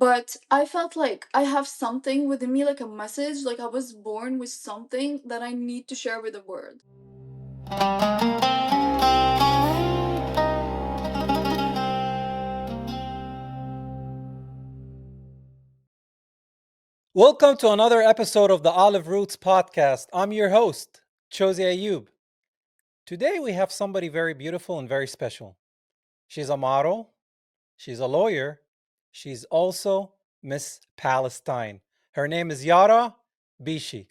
but I felt like I have something within me, like a message, like I was born with something that I need to share with the world. Welcome to another episode of the Olive Roots podcast. I'm your host, Chosi Ayub. Today we have somebody very beautiful and very special. She's a model, she's a lawyer, she's also Miss Palestine. Her name is Yara Bishi.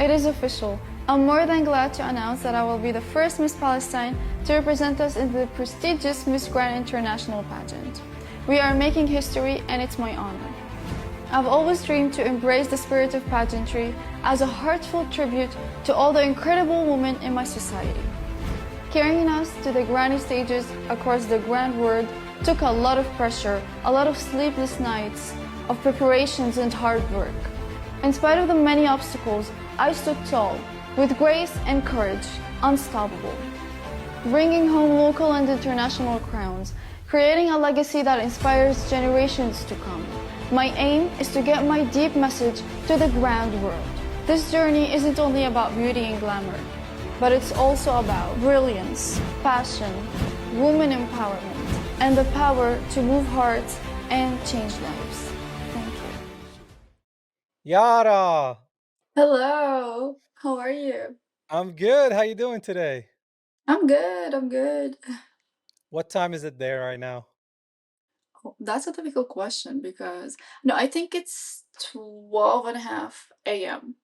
It is official. I'm more than glad to announce that I will be the first Miss Palestine to represent us in the prestigious Miss Grand International pageant. We are making history and it's my honor. I've always dreamed to embrace the spirit of pageantry as a heartfelt tribute to all the incredible women in my society. Carrying us to the grand stages across the grand world took a lot of pressure, a lot of sleepless nights, of preparations and hard work. In spite of the many obstacles, I stood tall, with grace and courage, unstoppable. Bringing home local and international crowns, creating a legacy that inspires generations to come. My aim is to get my deep message to the grand world. This journey isn't only about beauty and glamour, but it's also about brilliance, passion, woman empowerment, and the power to move hearts and change lives. Thank you. Yara, Hello, how are you? I'm good. How you doing today? I'm good, I'm good. What time is it there right now? Oh, that's a difficult question because, no, I think it's 12 and a half a.m.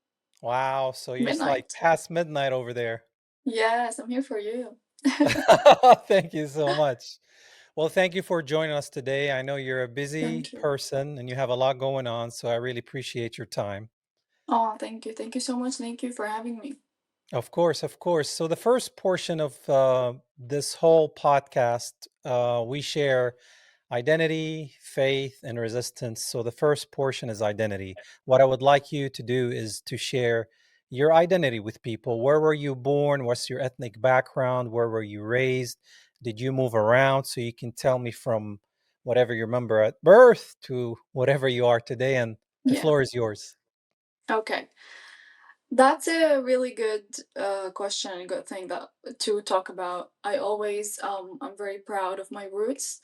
Wow, so you're just like midnight. past midnight over there. Yes, I'm here for you. Thank you so much. Well, thank you for joining us today. I know you're a busy Thank you. person and you have a lot going on, so I really appreciate your time. Oh, thank you. Thank you so much. Thank you for having me. Of course, of course. So, the first portion of this whole podcast, we share identity, faith, and resistance. So, the first portion is identity. What I would like you to do is to share your identity with people. Where were you born? What's your ethnic background? Where were you raised? Did you move around? So, you can tell me from whatever you remember at birth to whatever you are today. And the Yeah. floor is yours. Okay. That's a really good question and good thing that to talk about. I'm very proud of my roots.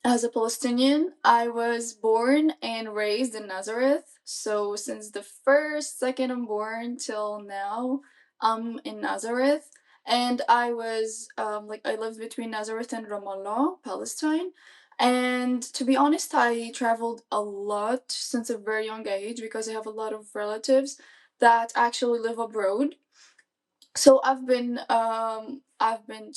As a Palestinian, I was born and raised in Nazareth. So since the first second I'm born till now, I'm in Nazareth. And I lived between Nazareth and Ramallah, Palestine. And to be honest, I traveled a lot since a very young age because I have a lot of relatives that actually live abroad. So I've been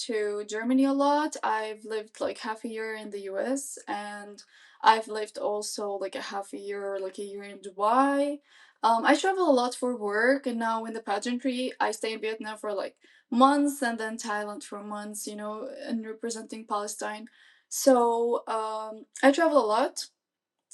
to Germany a lot. I've lived like half a year in the US, and I've lived also like a half a year, like a year in Dubai. I travel a lot for work, and now in the pageantry I stay in Vietnam for like months and then Thailand for months, and representing Palestine. So I travel a lot,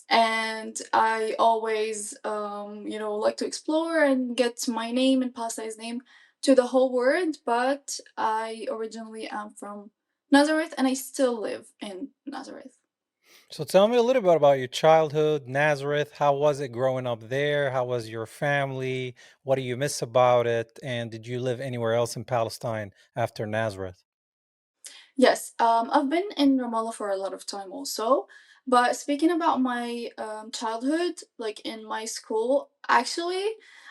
and I always like to explore and get my name and Palestine's name to the whole world. But I originally am from Nazareth, and I still live in Nazareth. So tell me a little bit about your childhood, Nazareth. How was it growing up there? How was your family? What do you miss about it? And did you live anywhere else in Palestine after Nazareth? Yes, I've been in Ramallah for a lot of time also. But speaking about my childhood, like in my school, actually,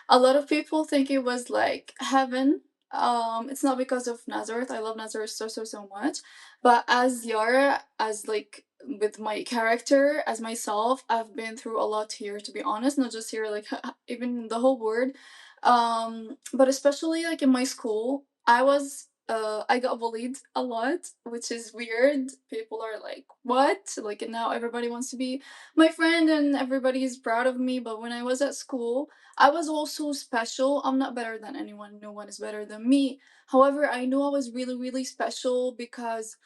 a lot of people think it was like heaven. It's not because of Nazareth. I love Nazareth so so so much. But as Yara, as like with my character, as myself, I've been through a lot here. To be honest, not just here, like even the whole world. But especially like in my school, I got bullied a lot, which is weird. People are like, "What?" Like, and now everybody wants to be my friend and everybody is proud of me. But when I was at school, I was also special. I'm not better than anyone. No one is better than me. However, I knew I was really, really special because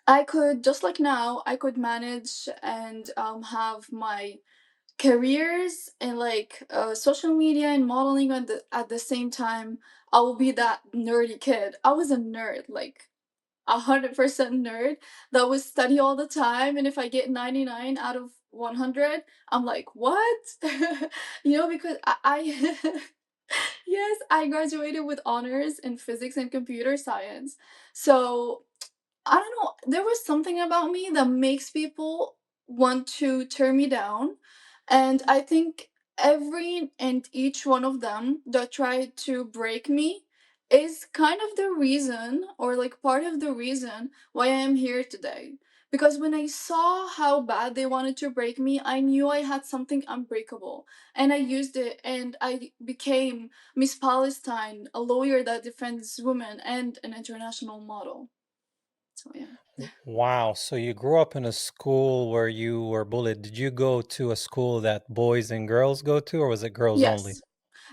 I could, just like now, I could manage and have my careers in like social media and modeling at the same time. I will be that nerdy kid. I was a nerd, like 100% nerd that would study all the time. And if I get 99 out of 100, I'm like, what? Because I yes, I graduated with honors in physics and computer science. So I don't know, there was something about me that makes people want to tear me down. And I think every and each one of them that tried to break me is kind of the reason, or like part of the reason why I am here today. Because when I saw how bad they wanted to break me, I knew I had something unbreakable. And I used it, and I became Miss Palestine, a lawyer that defends women, and an international model. So yeah. Wow. So you grew up in a school where you were bullied. Did you go to a school that boys and girls go to, or was it girls only? Yes.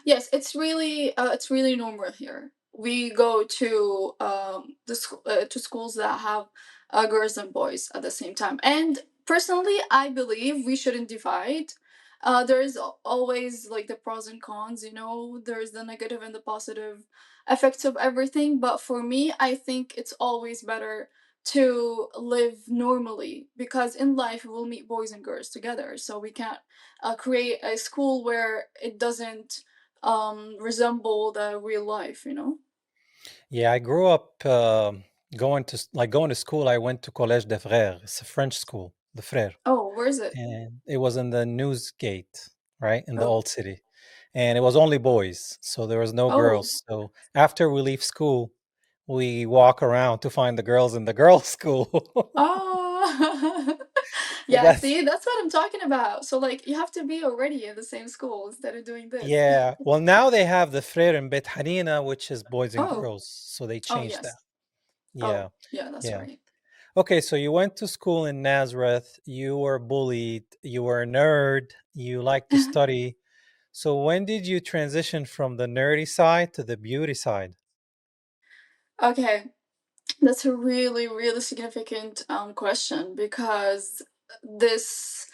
Yes, it's really normal here. We go to to schools that have girls and boys at the same time. And personally, I believe we shouldn't divide. There's always like the pros and cons, there's the negative and the positive effects of everything. But for me, I think it's always better to live normally, because in life we'll meet boys and girls together. So we can't create a school where it doesn't resemble the real life. Yeah, I grew up going to school. I went to Collège des Frères. It's a French school, the Frères, Oh, where is it? and it was in the News Gate, right in the Oh. old city, and it was only boys, so there was no Oh. girls. So after we leave school, we walk around to find the girls in the girls' school. Oh. So Yeah, that's see, that's what I'm talking about. So like you have to be already in the same school instead of doing this. yeah. Well, now they have the Frère in Bet Hanina, which is boys and Oh. girls, so they Oh, changed that. yes. Yeah, Oh, yeah, that's yeah. right. Okay, so you went to school in Nazareth, you were bullied, you were a nerd, you liked to study. So when did you transition from the nerdy side to the beauty side? Okay, that's a really, really significant question, because this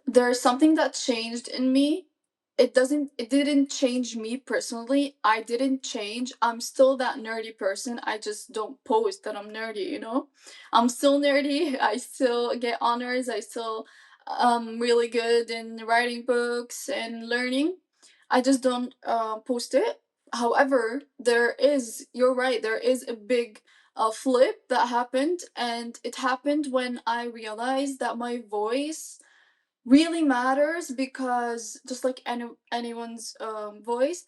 there's something that changed in me. It didn't change me personally. I didn't change. I'm still that nerdy person. I just don't post that I'm nerdy. I'm still nerdy. I still get honors. I still really good in writing books and learning. I just don't post it. However, you're right, there is a big flip that happened, and it happened when I realized that my voice really matters, because just like anyone's voice.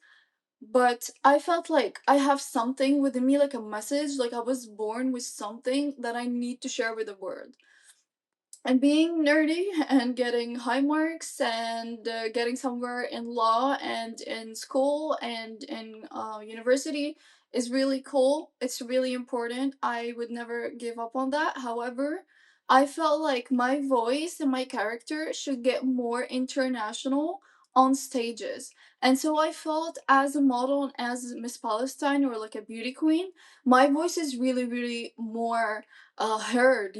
But I felt like I have something within me, like a message, like I was born with something that I need to share with the world. And being nerdy and getting high marks, and getting somewhere in law and in school and in university is really cool. It's really important. I would never give up on that. However, I felt like my voice and my character should get more international on stages. And so I felt, as a model and as Miss Palestine, or like a beauty queen, my voice is really, really more heard.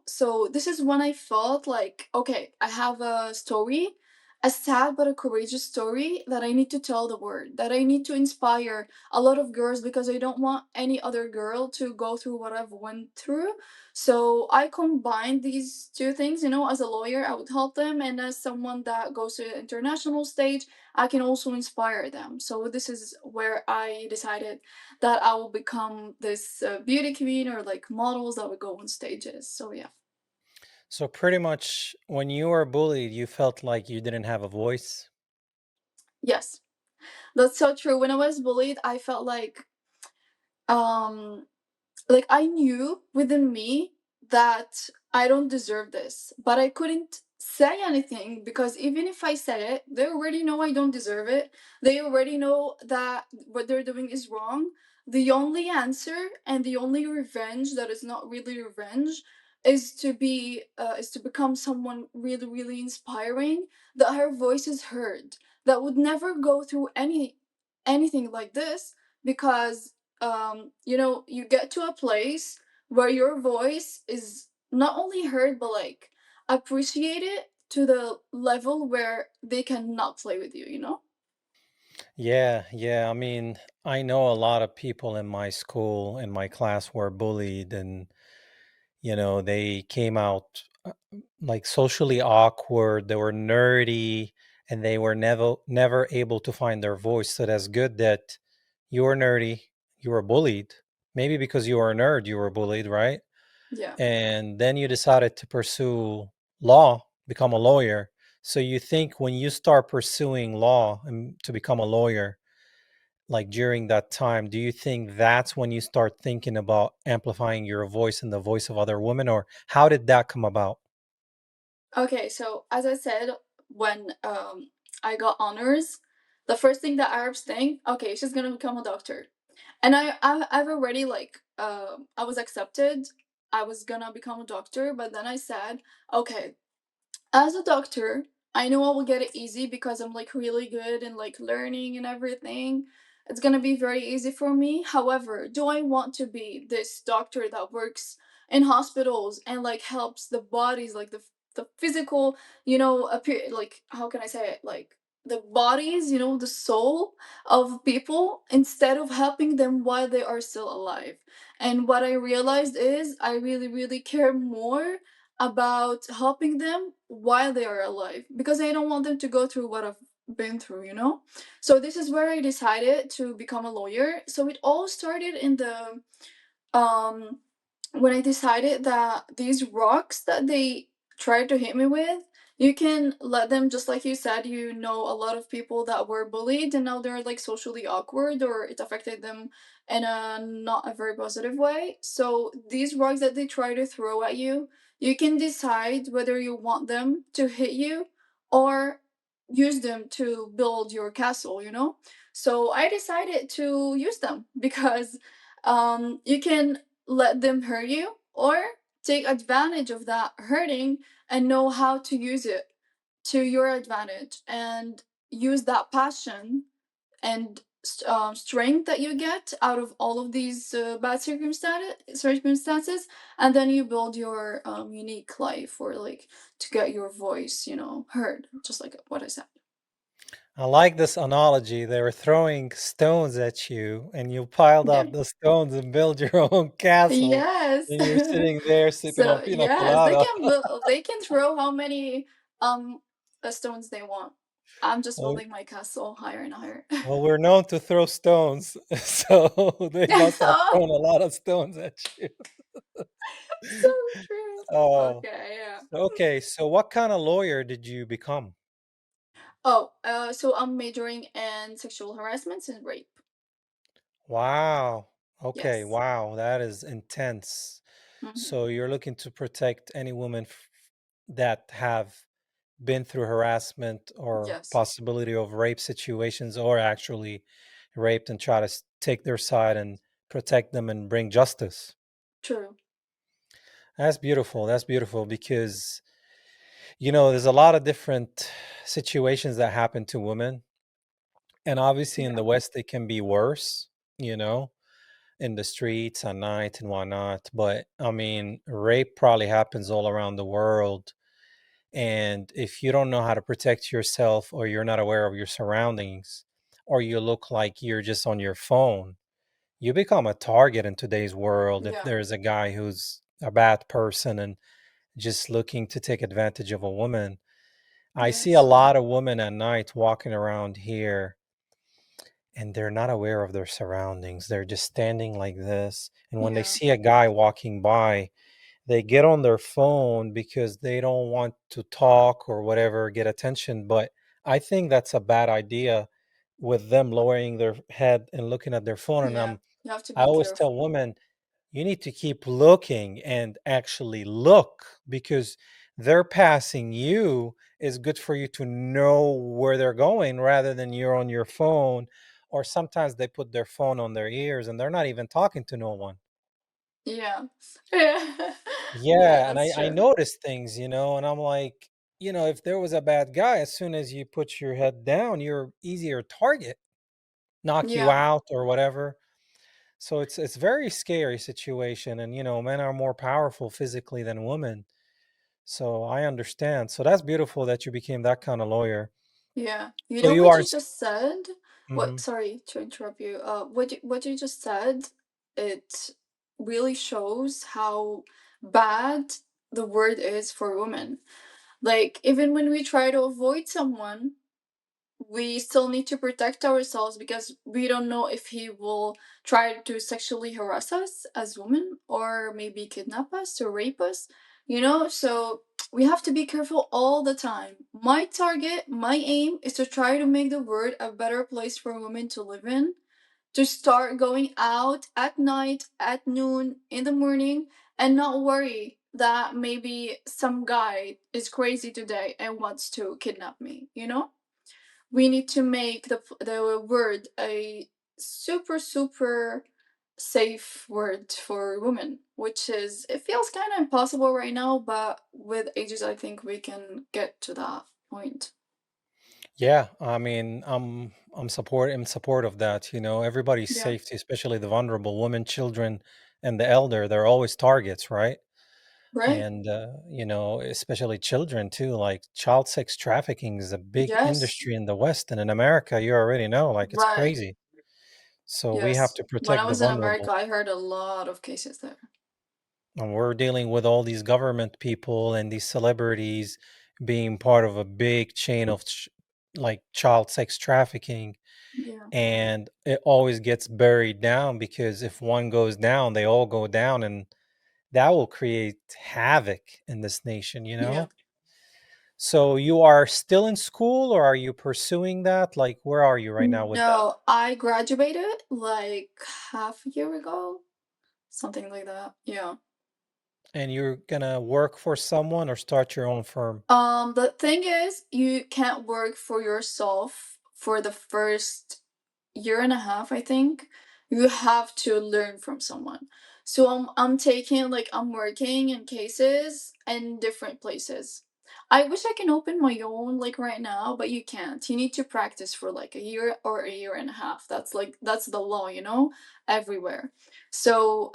So this is when I felt like, okay, I have a story, a sad but a courageous story that I need to tell the world, that I need to inspire a lot of girls, because I don't want any other girl to go through what I've went through. So I combined these two things. As a lawyer, I would help them, and as someone that goes to the international stage, I can also inspire them. So this is where I decided that I will become this beauty queen, or like models that would go on stages. So yeah. So pretty much when you were bullied, you felt like you didn't have a voice. Yes, that's so true. When I was bullied, I felt um like I knew within me that I don't deserve this, but I couldn't say anything, because even if I said it, they already know I don't deserve it. They already know that what they're doing is wrong. The only answer and the only revenge that is not really revenge is to become someone really, really inspiring, that her voice is heard, that would never go through anything like this, because you get to a place where your voice is not only heard, but like appreciated to the level where they cannot play with you. Yeah, yeah. I mean, I know a lot of people in my school, in my class, were bullied, and they came out. like socially awkward, they were nerdy, and they were never able to find their voice. So that's good that you were nerdy, you were bullied. Maybe because you were a nerd, you were bullied, right? Yeah. And then you decided to pursue law, become a lawyer. So you think when you start pursuing law and to become a lawyer, like during that time, do you think that's when you start thinking about amplifying your voice and the voice of other women, or how did that come about? Okay, so as I said, when I got honors, the first thing that Arabs think, okay, she's gonna become a doctor. And I've already like I was accepted. I was gonna become a doctor, but then I said, okay, as a doctor, I know I will get it easy because I'm like really good in like learning and everything. It's gonna be very easy for me. However, do I want to be this doctor that works in hospitals and like helps the bodies, like the physical, appear, like how can I say it, like the bodies, the soul of people instead of helping them while they are still alive. And what I realized is I really, really care more about helping them while they are alive because I don't want them to go through what I've been through. So this is where I decided to become a lawyer. So it all started in the um when I decided that these rocks that they tried to hit me with, you can let them, just like you said, a lot of people that were bullied and now they're like socially awkward or it affected them in a not a very positive way. So these rocks that they try to throw at you, you can decide whether you want them to hit you or use them to build your castle. So I decided to use them because you can let them hurt you or take advantage of that hurting and know how to use it to your advantage and use that passion and strength that you get out of all of these bad circumstances, and then you build your unique life or like to get your voice heard, just like what I said. I like this analogy. They were throwing stones at you, and you piled Yeah. up the stones and build your own castle. Yes. And you're sitting there sipping on So pina yes, colada. they can throw how many um stones they want. I'm just Well, building my castle higher and higher. well, we're known to throw stones, so they must have Oh, thrown a lot of stones at you. so true. Oh, Okay, yeah. okay. So, what kind of lawyer did you become? Oh, so I'm majoring in sexual harassment and rape. Wow. Okay. Yes. Wow. That is intense. Hmm. So, you're looking to protect any woman that have been through harassment or Yes. possibility of rape situations or actually raped and try to take their side and protect them and bring justice. True. That's beautiful. That's beautiful because, there's a lot of different situations that happen to women. And obviously in Yeah. the West, it can be worse, you know, in the streets at night and whatnot. But I mean, rape probably happens all around the world. And if you don't know how to protect yourself or you're not aware of your surroundings or you look like you're just on your phone, you become a target in today's world if Yeah. there's a guy who's a bad person and just looking to take advantage of a woman. I see a Yes. lot of women at night walking around here and they're not aware of their surroundings. They're just standing like this. And when they Yeah. see a guy walking by, they get on their phone because they don't want to talk or whatever, get attention. But I think that's a bad idea with them lowering their head and looking at their phone. And Yeah. You have to I be always tell careful. women, you need to keep looking and actually look because they're passing you is good for you to know where they're going rather than you're on your phone. Or sometimes they put their phone on their ears and they're not even talking to no one. Yeah. Yeah. Yeah, Yeah, and I, that's I true. notice things, and I'm like, if there was a bad guy, as soon as you put your head down, you're easier target, knock you Yeah. out or whatever. So it's very scary situation, and men are more powerful physically than women. So I understand. So that's beautiful that you became that kind of lawyer. Yeah. You So know you what are. you just said? What, Mhm. sorry to interrupt you. What you just said, it really shows how bad the word is for women. Like, even when we try to avoid someone, we still need to protect ourselves because we don't know if he will try to sexually harass us as women or maybe kidnap us or rape us, you know? So we have to be careful all the time. My target, my aim is to try to make the world a better place for women to live in, to start going out at night, at noon, in the morning, and not worry that maybe some guy is crazy today and wants to kidnap me, you know? We need to make the word a super super safe word for women, which is, it feels kind of impossible right now, but with ages I think we can get to that point. Yeah, I mean, I'm in support of that. You know, everybody's Yeah. safety, especially the vulnerable women, children, and the elder, they're always targets, right? Right. And you know, especially children too. Like child sex trafficking is a big Yes. industry in the West, and in America, you already know, like it's Right. crazy. So we have Yes, to when I protect the was in America vulnerable. I heard a lot of cases there. And we're dealing with all these government people and these celebrities being part of a big chain of like child sex trafficking. Yeah. And it always gets buried down because if one goes down, they all go down. And that will create havoc in this nation, you Yeah. know? So you are still in school or are you pursuing that? Like, where are you right now with that? No, I graduated like half a year ago, something like that. Yeah. And you're gonna work for someone or start your own firm? The thing is, you can't work for yourself for the first year and a half, I think. You have to learn from someone. So I'm taking, like, I'm working in cases in different places. I wish I can open my own like right now, but you can't. You need to practice for like a year or a year and a half. That's the law, you know, everywhere. So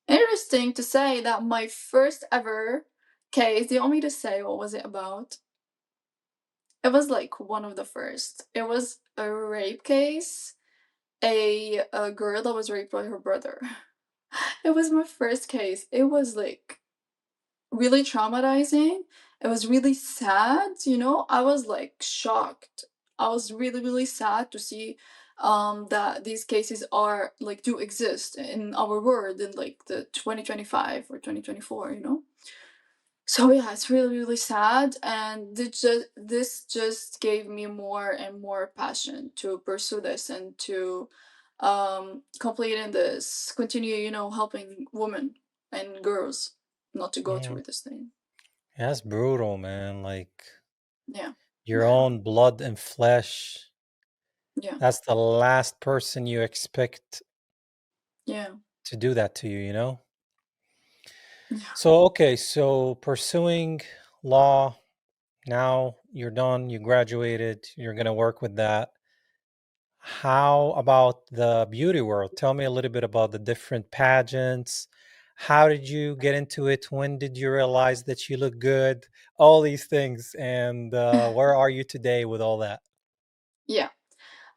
interesting to say that my first ever case, do you want me to say what was it about? It was like one of the first. It was a rape case, a girl that was raped by her brother. It was my first case. It was like really traumatizing. It was really sad, you know? I was like shocked. I was really, really sad to see that these cases are like do exist in our world in like the 2025 or 2024, you know? So yeah, it's really, really sad, and this just gave me more and more passion to pursue this and to complete in this, continue, you know, helping women and girls not to go Mm, through this thing. that's brutal, man. Like Yeah, your right. own blood and flesh. Yeah, That's the last person you expect yeah, to do that to you, you know? yeah, So, okay, so pursuing law, now you're done, you graduated, you're going to work with that. How about the beauty world? Tell me a little bit about the different pageants. How did you get into it? When did you realize that you look good? All these things. And where are you today with all that? yeah.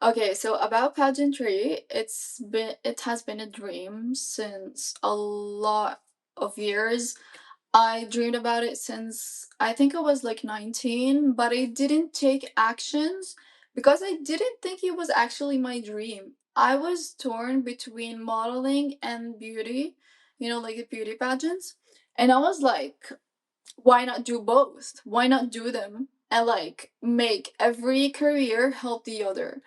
Okay, so about pageantry, it has been a dream since a lot of years. I dreamed about it since I think I was like 19, but I didn't take actions because I didn't think it was actually my dream. I was torn between modeling and beauty, you know, like the beauty pageants. And I was like, why not do both? Why not do them and like make every career help the other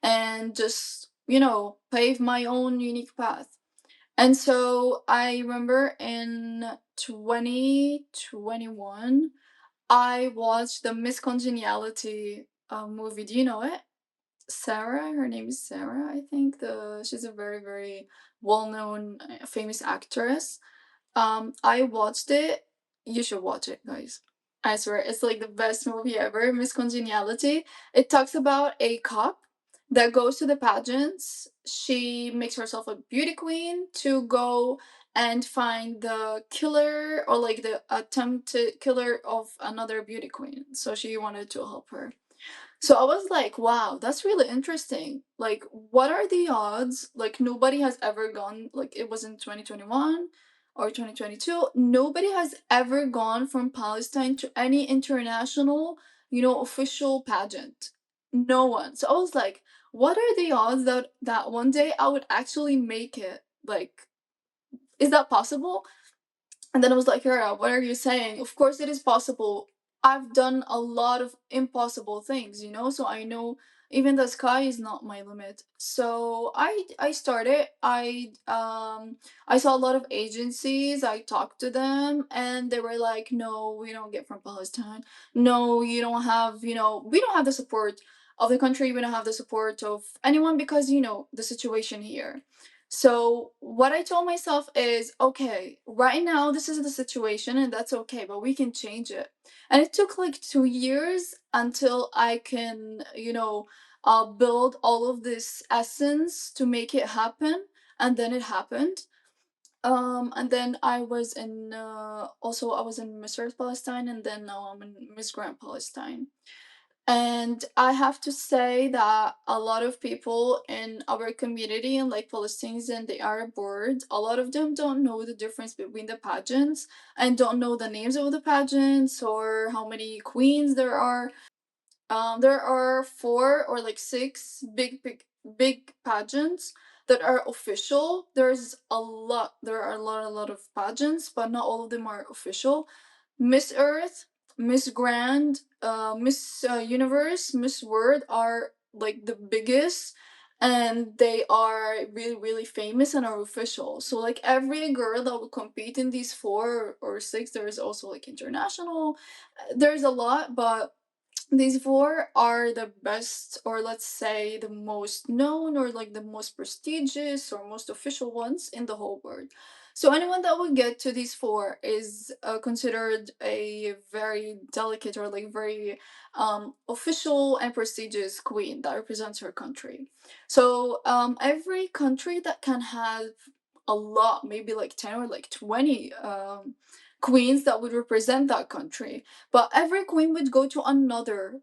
and just, you know, pave my own unique path? And so I remember in 2021, I watched the Miss Congeniality movie. Do you know it? Sarah, her name is Sarah, I think. She's a very, very well-known, famous actress. I watched it. You should watch it, guys. I swear, it's like the best movie ever. Miss Congeniality. It talks about a cop that goes to the pageants. She makes herself a beauty queen to go and find the killer or like the attempted killer of another beauty queen. So she wanted to help her. So I was like, wow, that's really interesting. Like, what are the odds? Like, nobody has ever gone, like, it was in 2021. or 2022, nobody has ever gone from Palestine to any international, official pageant. No one. So I was like, what are the odds that one day I would actually make it? Like, is that possible? And then I was like, Yara, what are you saying? Of course it is possible. I've done a lot of impossible things, so I know even the sky is not my limit. So I started. I saw a lot of agencies, I talked to them, and they were like, no, we don't get from Palestine. No, you don't have, we don't have the support of the country, we don't have the support of anyone because the situation here. So what I told myself is, okay, right now this is the situation and that's okay, but we can change it. And it took like 2 years until I can, build all of this essence to make it happen. And then it happened. And then I was in Miss Earth Palestine, and then now I'm in Miss Grand Palestine. And I have to say that a lot of people in our community, and like Palestinians and the Arab world, a lot of them don't know the difference between the pageants and don't know the names of the pageants or how many queens there are. There are four or like six big pageants that are official. There's a lot. There are a lot of pageants, but not all of them are official. Miss Earth, Miss Grand, Miss Universe, Miss World are like the biggest, and they are really really famous and are official. So like every girl that will compete in these four or six, there is also like international. There's a lot, but these four are the best, or let's say the most known, or like the most prestigious or most official ones in the whole world. So anyone that would get to these four is considered a very delicate or like very official and prestigious queen that represents her country. So every country that can have a lot, maybe like 10 or like 20 queens that would represent that country, but every queen would go to another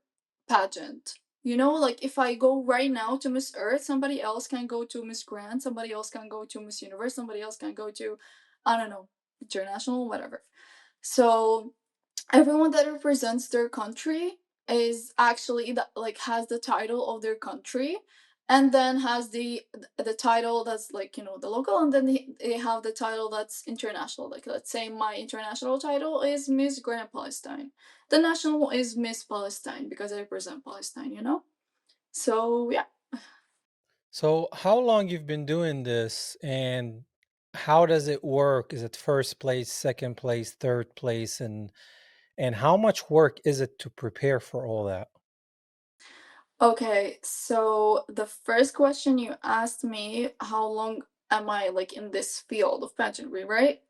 pageant. Like if I go right now to Miss Earth, somebody else can go to Miss Grand, somebody else can go to Miss Universe, somebody else can go to, I don't know, international, whatever. So everyone that represents their country is actually that like has the title of their country, and then has the title that's like the local, and then they have the title that's international. Like let's say my international title is Miss Grand Palestine, the national is Miss Palestine because I represent Palestine. So yeah. So how long you've been doing this, and how does it work? Is it first place, second place, third place, and how much work is it to prepare for all that? Okay, so the first question you asked me, how long am I like in this field of pageantry, right?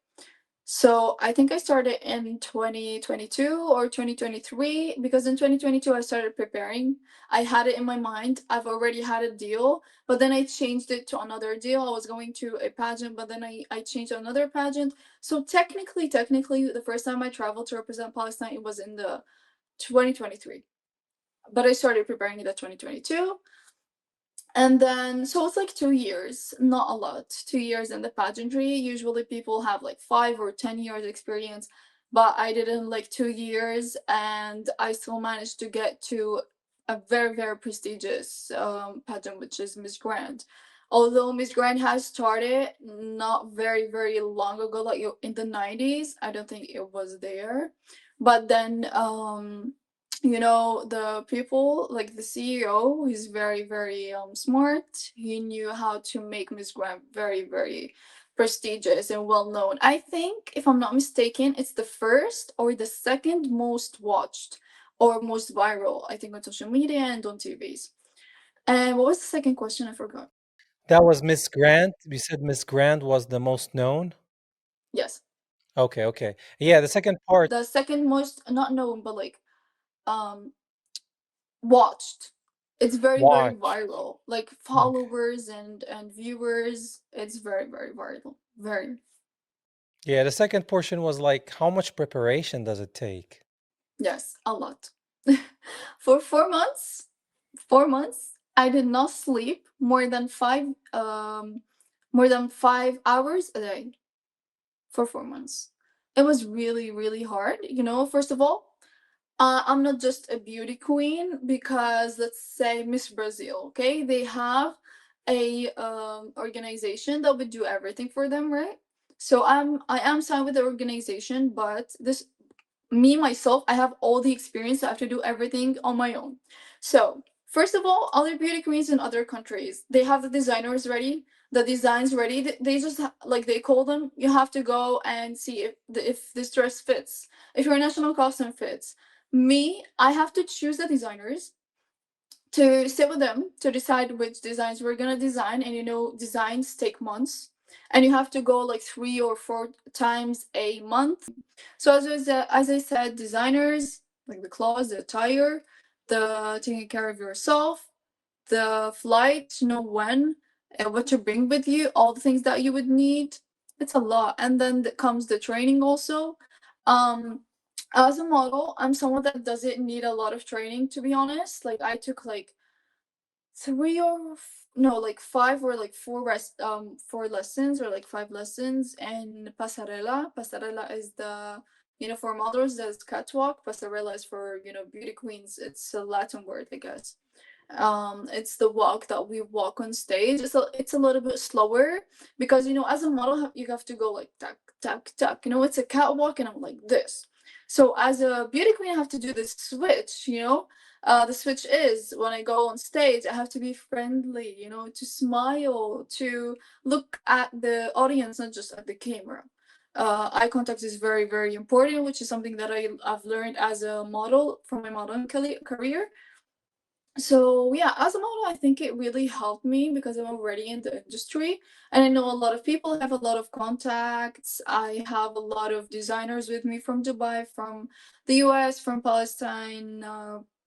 So I think I started in 2022 or 2023, because in 2022 I started preparing. I had it in my mind. I've already had a deal, but then I changed it to another deal. I was going to a pageant, but then I changed to another pageant. So technically, the first time I traveled to represent Palestine, it was in the 2023. But I started preparing it at 2022. And then, so it's like 2 years, not a lot. 2 years in the pageantry. Usually people have like 5 or 10 years experience, but I did in like 2 years, and I still managed to get to a very, very prestigious pageant, which is Miss Grand. Although Miss Grand has started not very, very long ago, like in the 90s, I don't think it was there. But then the people, like the CEO, he's very very smart. He knew how to make Miss Graham very very prestigious and well known. I think, if I'm not mistaken, it's the first or the second most watched or most viral, I think, on social media and on TVs. And what was the second question? I forgot. That was Miss Grant. You said Miss Grant was the most known? Yes, Okay, okay. Yeah, the second part, the second most, not known, but like um watched. It's very very watched. viral, like Okay. followers and viewers. It's very very viral, very. Yeah, the second portion was like, how much preparation does it take? Yes, a lot. For 4 months, 4 months I did not sleep more than 5 hours a day for 4 months. It was really, really hard. First of all, I'm not just a beauty queen because, let's say, Miss Brazil, okay? They have a organization that would do everything for them, right? So I am signed with the organization, but this me myself, I have all the experience. So I have to do everything on my own. So first of all, other beauty queens in other countries, they have the designers ready, the designs ready. They just like they call them. You have to go and see if this dress fits, if your national costume fits. Me, I have to choose the designers, to sit with them to decide which designs we're gonna design. And designs take months, and you have to go like 3 or 4 times a month. So as I said, designers, like the clothes, the attire, the taking care of yourself, the flight, to know when and what to bring with you, all the things that you would need. It's a lot. And then comes the training also. Um, as a model, I'm someone that doesn't need a lot of training, to be honest. Like I took like three or no, like five or like four lessons, or like 5 lessons. And pasarela is the for models, there's catwalk. Pasarela is for beauty queens. It's a Latin word, I guess. It's the walk that we walk on stage. It's a little bit slower because as a model you have to go like tuck tuck tuck. It's a catwalk and I'm like this. So as a beauty queen I have to do this switch. The switch is when I go on stage I have to be friendly, to smile, to look at the audience, not just at the camera. Eye contact is very, very important, which is something that I've learned as a model from my modeling career. So yeah, as a model, I think it really helped me because I'm already in the industry and I know a lot of people, have a lot of contacts. I have a lot of designers with me from Dubai, from the US, from Palestine,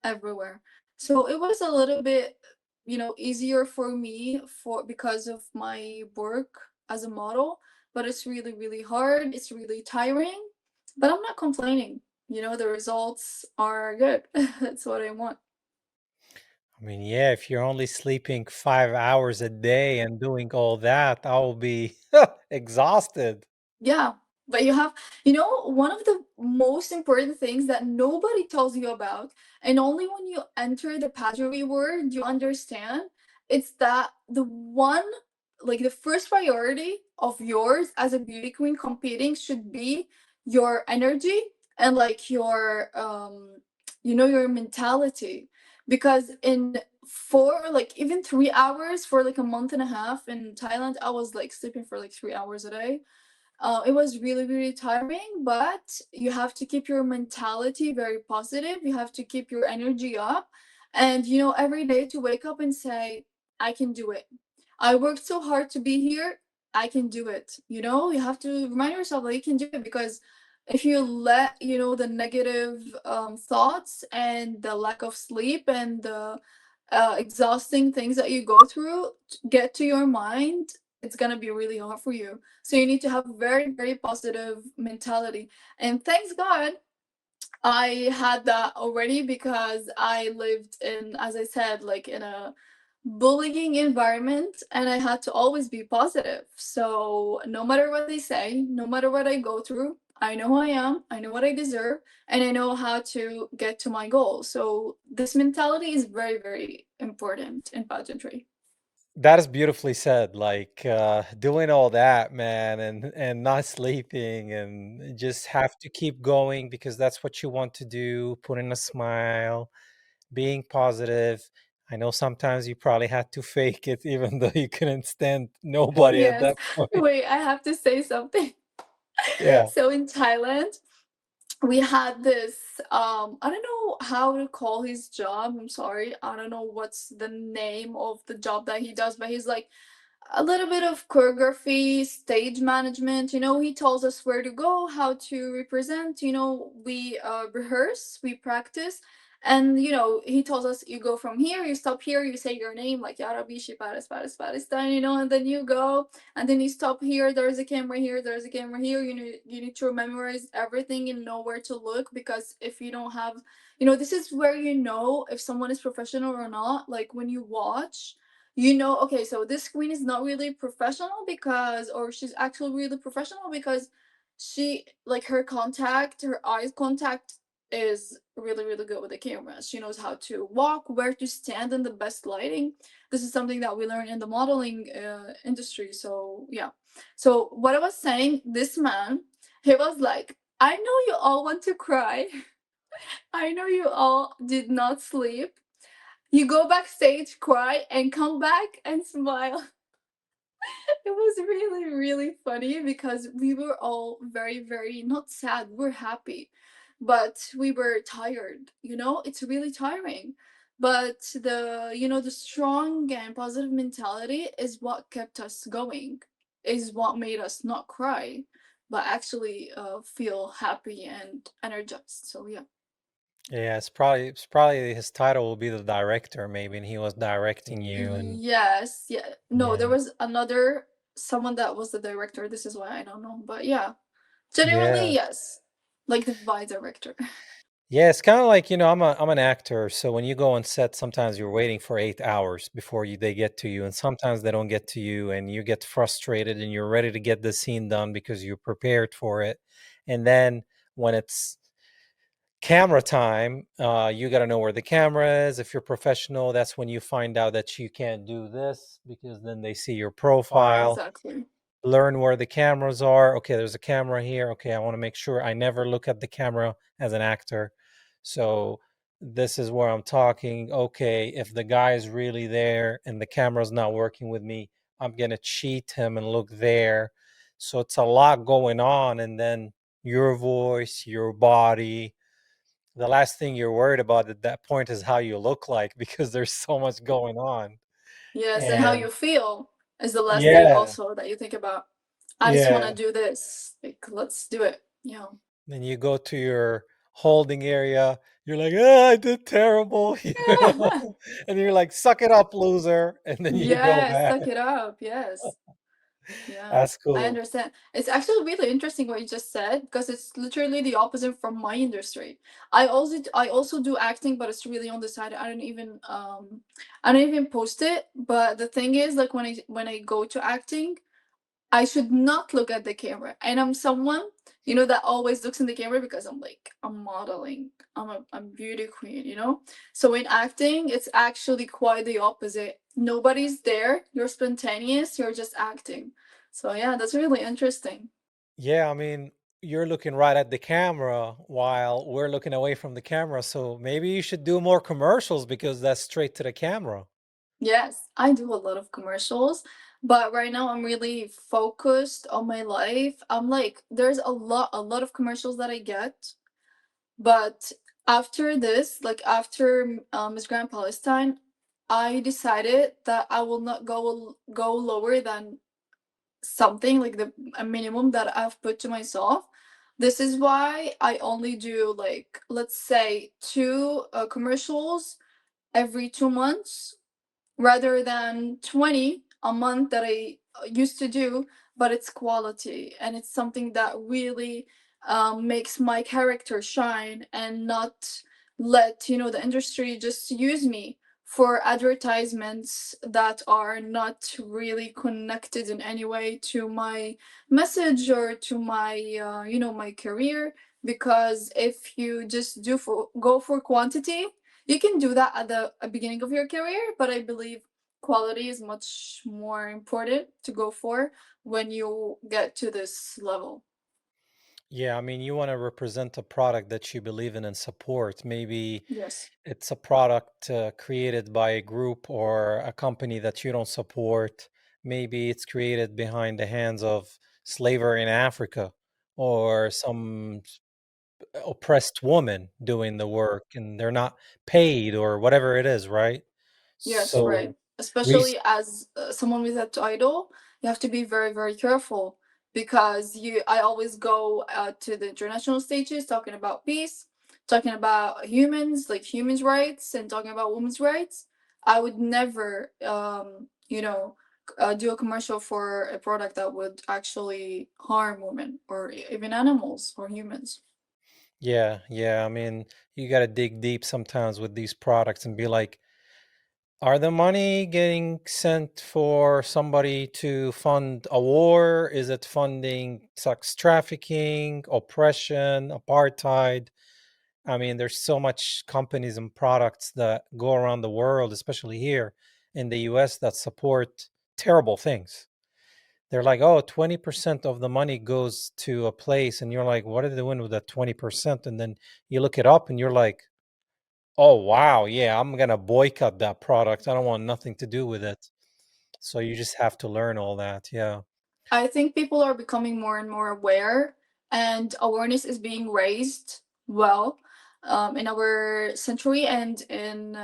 everywhere. So it was a little bit, easier for me because of my work as a model, but it's really, really hard. It's really tiring, but I'm not complaining. The results are good. That's what I want. I mean, yeah, if you're only sleeping 5 hours a day and doing all that, I will be exhausted. Yeah, but one of the most important things that nobody tells you about, and only when you enter the pageantry world you understand, it's that the first priority of yours as a beauty queen competing should be your energy and like your mentality. Because in 4, like even 3 hours for like a month and a half in Thailand, I was like sleeping for like 3 hours a day. It was really, really tiring, but you have to keep your mentality very positive. You have to keep your energy up. And, every day to wake up and say, I can do it. I worked so hard to be here. I can do it. You have to remind yourself that you can do it because if you let, the negative thoughts and the lack of sleep and the exhausting things that you go through get to your mind, it's gonna be really hard for you. So you need to have very, very positive mentality. And thanks God, I had that already because I lived in, as I said, like in a bullying environment and I had to always be positive. So no matter what they say, no matter what I go through, I know who I am, I know what I deserve, and I know how to get to my goal. So this mentality is very, very important in pageantry. That is beautifully said. Like doing all that, man, and not sleeping, and just have to keep going because that's what you want to do. Putting a smile, being positive. I know sometimes you probably had to fake it, even though you couldn't stand nobody at Yes. that point. Wait, I have to say something. Yeah. So in Thailand, we had this I don't know how to call his job. I'm sorry. I don't know what's the name of the job that he does, but he's like a little bit of choreography, stage management. He tells us where to go, how to represent. We rehearse, we practice, and he tells us you go from here, you stop here, you say your name like Yara Bishi, Palestine, and then you go, and then you stop here. There's a camera here. There's a camera here. You need to memorize everything and know where to look because if you don't have, this is where if someone is professional or not. Like when you watch okay, so this queen is not really professional because, or she's actually really professional because she, like, her contact, her eye contact is really, really good with the camera. She knows how to walk, where to stand in the best lighting. This is something that we learn in the modeling industry. So yeah. So what I was saying, this man, he was like, I know you all want to cry. I know you all did not sleep. You go backstage, cry, and come back and smile. It was really, really funny because we were all very, very not sad, we're happy, but we were tired. It's really tiring. But the strong and positive mentality is what kept us going, is what made us not cry, but actually feel happy and energized. So yeah. Yeah, it's probably his title will be the director maybe, and he was directing you, and Yes, yeah. No, there yeah. was another someone that was the director. This is why I don't know, but yeah. Genuinely, Yeah. yes. Like the vice director. Yeah, it's kind of like, I'm an actor, so when you go on set, sometimes you're waiting for 8 hours before they get to you, and sometimes they don't get to you, and you get frustrated, and you're ready to get the scene done because you're prepared for it. And then when it's camera time, you got to know where the camera is. If you're professional, that's when you find out that you can't do this because then they see your profile. Exactly. Learn where the cameras are. Okay, there's a camera here. Okay, I want to make sure I never look at the camera as an actor. So this is where I'm talking. Okay, if the guy is really there and the camera's not working with me, I'm gonna cheat him and look there. So it's a lot going on, and then your voice, your body. The last thing you're worried about at that point is how you look like because there's so much going on. Yes, and how And you feel is the last thing yeah, also that you think about. I just want to yeah. do this. Like, let's do it. Yeah. Then you go to your holding area. You're like, ah, I did terrible, and you're like, suck it up, loser. And then you go Yes, back. suck it up. Yes. Yeah, That's I cool. understand. It's actually really interesting what you just said because it's literally the opposite from my industry. I also do acting, but it's really on the side. I don't even post it. But the thing is, like when I go to acting, I should not look at the camera. And I'm someone, that always looks in the camera because I'm modeling. I'm beauty queen. So in acting, it's actually quite the opposite. Nobody's there. You're spontaneous. You're just acting. So yeah, that's really interesting. Yeah, I mean, you're looking right at the camera while we're looking away from the camera. So maybe you should do more commercials because that's straight to the camera. Yes, I do a lot of commercials, but right now I'm really focused on my life. I'm like, there's a lot of commercials that I get. But after this, like after Miss Grand Palestine, I decided that I will not go lower than something like the a minimum that I've put to myself. This is why I only do, like, let's say two commercials every 2 months rather than 20 a month that I used to do, but it's quality and it's something that really makes my character shine and not let the industry just use me for advertisements that are not really connected in any way to my message or to my career. Because if you just go for quantity, you can do that at the beginning of your career, but I believe quality is much more important to go for when you get to this level. Yeah, I mean, you want to represent a product that you believe in and support. Maybe Yes. it's a product created by a group or a company that you don't support. Maybe it's created behind the hands of slavery in Africa or some oppressed woman doing the work and they're not paid or whatever it is, right? Yes, right. So, we, Especially as someone with a title, you have to be very, very careful because I always go to the international stages talking about peace, talking about humans, like humans' rights, and talking about women's rights. I would never, do a commercial for a product that would actually harm women or even animals or humans. yeah, yeah. I mean, you got to dig deep sometimes with these products and be like, Are the money getting sent for somebody to fund a war? Is it funding sex trafficking, oppression, apartheid? I mean, there's so much companies and products that go around the world, especially here in the US, that support terrible things. They're like, oh, 20% of the money goes to a place. And you're like, what are they doing with that 20%? And then you look it up and you're like, oh, wow, yeah, I'm going to boycott that product. I don't want nothing to do with it. So you just have to learn all that. Yeah. I think people are becoming more and more aware, and awareness is being raised well in our century and in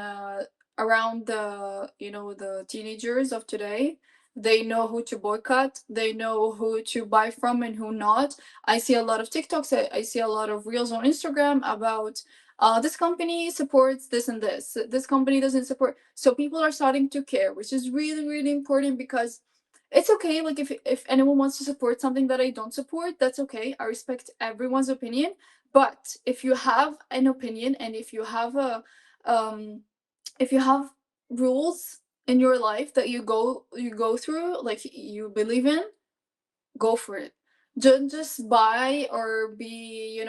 around the the teenagers of today. They know who to boycott. They know who to buy from and who not. I see a lot of TikToks. I see a lot of reels on Instagram about this company supports this and this. This company doesn't support. So people are starting to care, which is really really important because it's okay, like if anyone wants to support something that I don't support, that's okay. I respect everyone's opinion. But if you have an opinion and um if you have rules in your life that you go through, like you believe in, go for it. Don't just buy or be,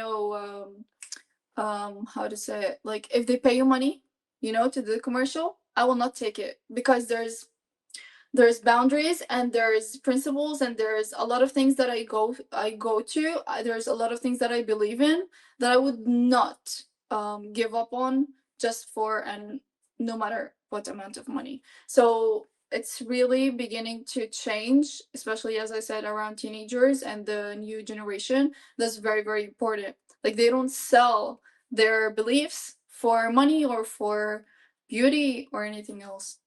how to say it, like if they pay you money, to do the commercial, I will not take it because there's boundaries and there's principles and there's a lot of things that I go to. There's a lot of things that I believe in that I would not give up on just for and no matter what amount of money. So it's really beginning to change, especially as I said around teenagers and the new generation. That's very very important. Like they don't sell their beliefs for money or for beauty or anything else.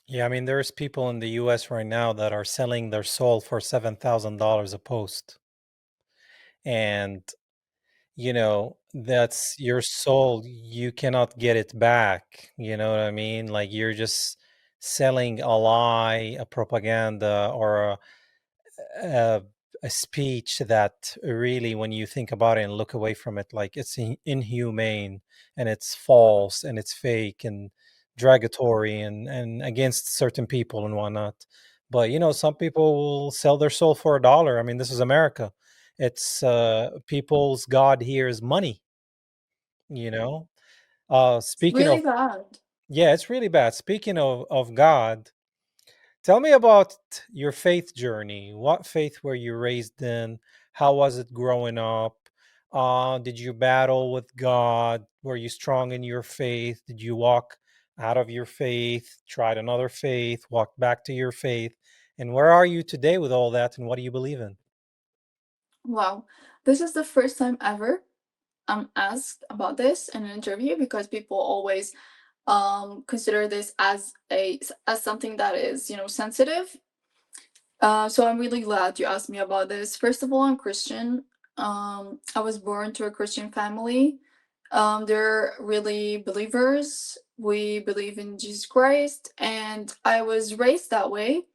Yeah. I mean, there's people in the US right now that are selling their soul for $7,000 a post. And that's your soul. You cannot get it back. You know what I mean? Like you're just selling a lie, a propaganda, or a, a speech that really, when you think about it and look away from it, like it's inhumane and it's false and it's fake and derogatory and against certain people and whatnot. But some people will sell their soul for $1. I mean, this is America. It's people's god here is money. You know. It's Speaking really of, bad. yeah, it's really bad. Speaking of God, tell me about your faith journey. What faith were you raised in? How was it growing up? Did you battle with God? Were you strong in your faith? Did you walk out of your faith, tried another faith, walked back to your faith? And where are you today with all that? And what do you believe in? Wow. This is the first time ever I'm asked about this in an interview because people always consider this as something that is, sensitive. So I'm really glad you asked me about this. First of all, I'm Christian. I was born to a Christian family. They're really believers. We believe in Jesus Christ, and I was raised that way.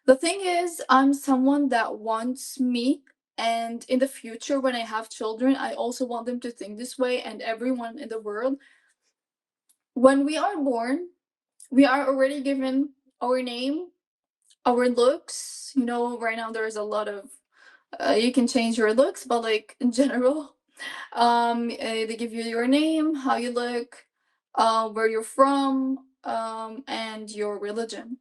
The thing is, I'm someone that wants me, and in the future, when I have children, I also want them to think this way, and everyone in the world. When we are born, we are already given our name, our looks. Right now there's a lot of you can change your looks, but like in general, they give you your name, how you look, where you're from, and your religion.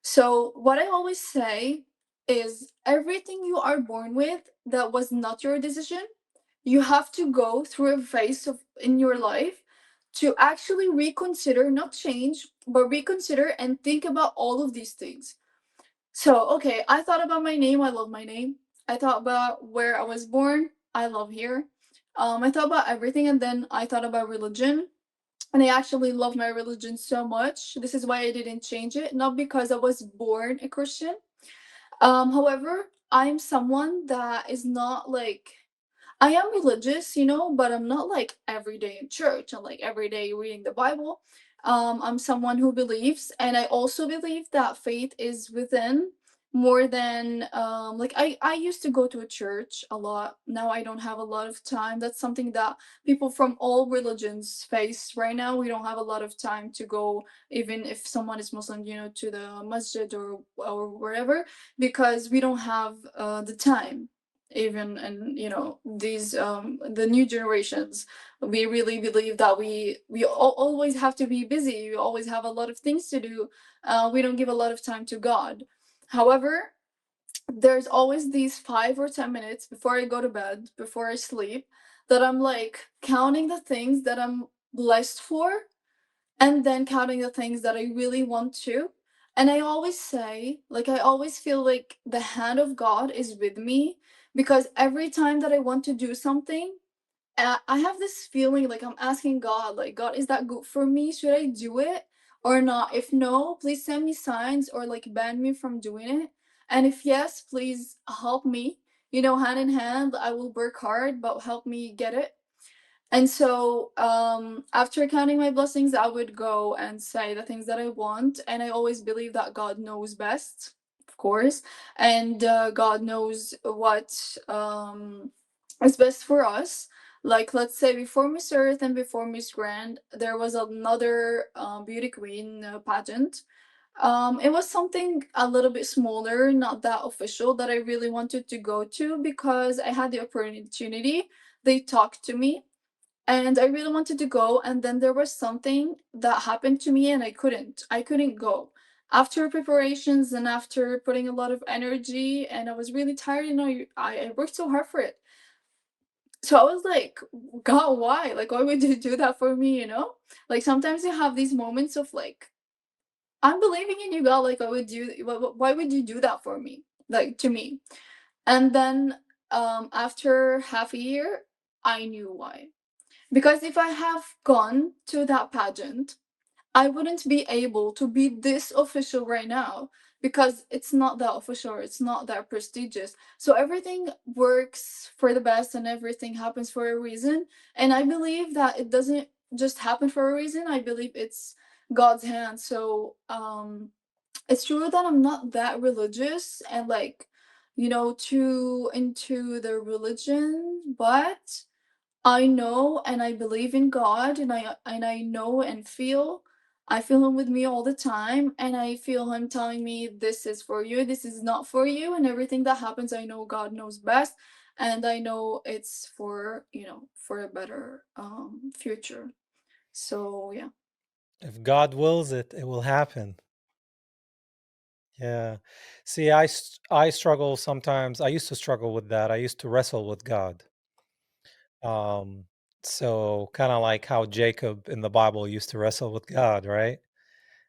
So what I always say is everything you are born with that was not your decision, you have to go through a phase of in your life to actually reconsider, not change, but reconsider and think about all of these things. So, okay, I thought about my name. I love my name. I thought about where I was born. I love here. I thought about everything, and then I thought about religion. And I actually love my religion so much. This is why I didn't change it, not because I was born a Christian. However, I'm someone that is not like I am religious, but I'm not like every day in church and like every day reading the Bible. I'm someone who believes, and I also believe that faith is within. more than like I used to go to a church a lot. Now I don't have a lot of time. That's something that people from all religions face right now. We don't have a lot of time to go, even if someone is Muslim, to the masjid or wherever, because we don't have the time. Even, and these the new generations, we really believe that always have to be busy. We always have a lot of things to do. We don't give a lot of time to God. However, there's always these 5 or 10 minutes before I go to bed, before I sleep, that I'm like counting the things that I'm blessed for, and then counting the things that I really want to. And I always say, like, I always feel like the hand of God is with me, because every time that I want to do something, I have this feeling like I'm asking God, like, God, is that good for me? Should I do it or not? If no, please send me signs or like ban me from doing it. And if yes, please help me. Hand in hand, I will work hard, but help me get it. And so, after counting my blessings, I would go and say the things that I want. And I always believe that God knows best, of course. And God knows what is best for us. Like, let's say, before Miss Earth and before Miss Grand, there was another beauty queen pageant. It was something a little bit smaller, not that official, that I really wanted to go to because I had the opportunity. They talked to me and I really wanted to go, and then there was something that happened to me and I couldn't go. After preparations and after putting a lot of energy, and I was really tired, I worked so hard for it. So I was like, God, why? Like, why would you do that for me? Like, sometimes you have these moments of like, I'm believing in you, God. Like, why would you do that for me? Like, to me. And then after half a year, I knew why. Because if I have gone to that pageant, I wouldn't be able to be this official right now, because it's not that official, it's not that prestigious. So everything works for the best and everything happens for a reason. And I believe that it doesn't just happen for a reason. I believe it's God's hand. So it's true that I'm not that religious and like, too into the religion, but I know and I believe in God, and I know and feel. I feel him with me all the time, and I feel him telling me this is for you, this is not for you, and everything that happens I know God knows best, and I know it's for a better future. So yeah. If God wills it, it will happen. Yeah. See, I struggle sometimes. I used to struggle with that. I used to wrestle with God. Um, so kind of like how Jacob in the Bible used to wrestle with God, right?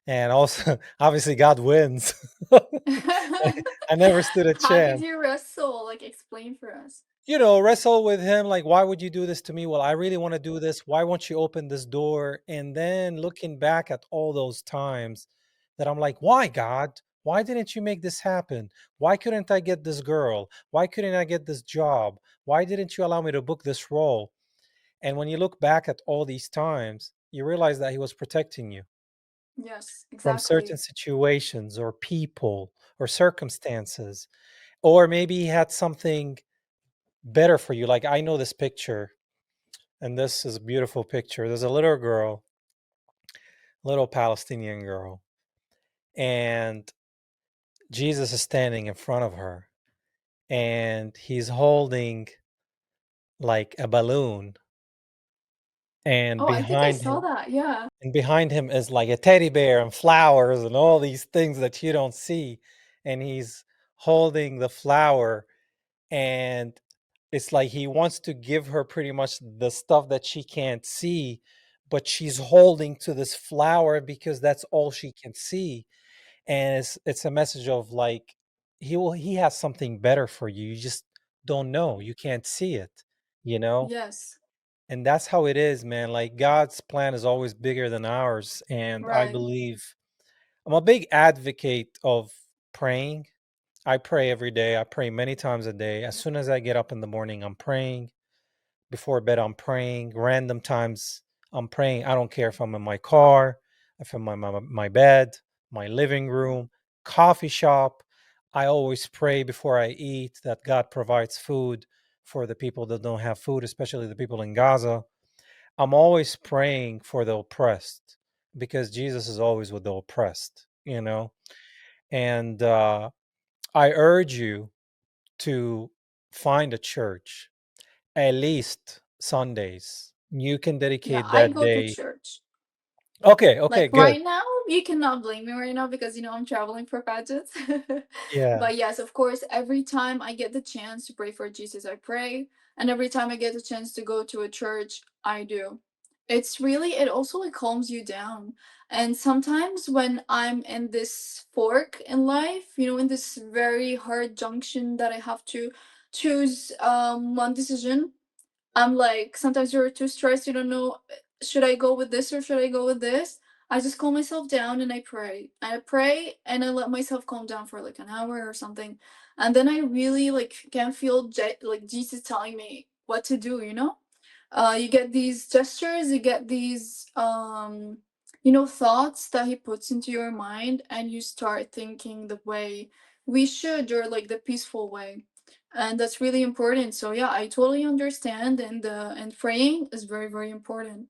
And also, obviously, God wins. I never stood a How did chance. you wrestle? Like, explain for us. Wrestle with him, like, why would you do this to me? Well, I really want to do this. Why won't you open this door? And then looking back at all those times that I'm like, why, God? Why didn't you make this happen? Why couldn't I get this girl? Why couldn't I get this job? Why didn't you allow me to book this role? And when you look back at all these times, you realize that he was protecting you Yes, from certain exactly. situations or people or circumstances. Or maybe he had something better for you. Like, I know this picture, and this is a beautiful picture. There's a little girl, little Palestinian girl, and Jesus is standing in front of her, and he's holding like a balloon, and Oh, I think I behind saw him that. Yeah. and behind him is like a teddy bear and flowers and all these things that you don't see, and he's holding the flower, and it's like he wants to give her pretty much the stuff that she can't see, but she's holding to this flower because that's all she can see. And it's a message of like, he has something better for you, you just don't know, you can't see it, you know Yes. and that's how it is, man. Like, God's plan is always bigger than ours, and I Right. believe I'm a big advocate of praying. I pray every day. I pray many times a day. As soon as I get up in the morning, I'm praying. Before bed, I'm praying. Random times, I'm praying. I don't care if I'm in my car, if I'm in my bed, my living room, coffee shop. I always pray before I eat that God provides food for the people that don't have food, especially the people in Gaza. I'm always praying for the oppressed because Jesus is always with the oppressed, you know? And I urge you to find a church, at least Sundays. You can Yeah, dedicate I that go to day. church. Okay, Like okay, good. right now, you cannot blame me right now because I'm traveling for pageants. Yeah. But yes, of course, every time I get the chance to pray for Jesus, I pray, and every time I get the chance to go to a church, I do. It's really, it also like calms you down. And sometimes when I'm in this fork in life, in this very hard junction that I have to choose one decision, I'm like, sometimes you're too stressed, you don't know, should I go with this or should I go with this? I just calm myself down and I pray. I pray and I let myself calm down for like an hour or something. And then I really like can feel like Jesus telling me what to do. You get these gestures, you get these thoughts that he puts into your mind, and you start thinking the way we should, or like the peaceful way, and that's really important. So yeah, I totally understand, and praying is very, very important.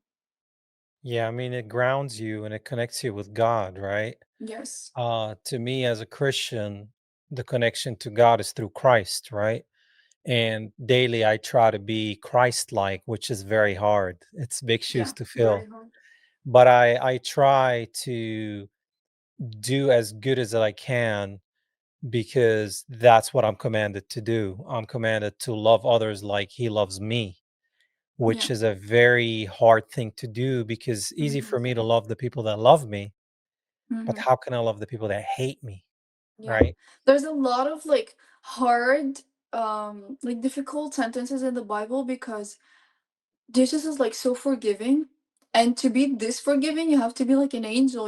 Yeah, I mean, it grounds you and it connects you with God, right? Yes. To me, as a Christian, the connection to God is through Christ, right? And daily I try to be Christ-like, which is very hard. It's big shoes Yeah, to very fill. hard. But I try to do as good as I can because that's what I'm commanded to do. I'm commanded to love others like he loves me, which Yeah. is a very hard thing to do because easy Hmm. for me to love the people that love me, but Hmm. how can I love the people that hate me, Yeah, right? there's a lot of like hard, like difficult sentences in the Bible because Jesus is like so forgiving, and to be this forgiving, you have to be like an angel.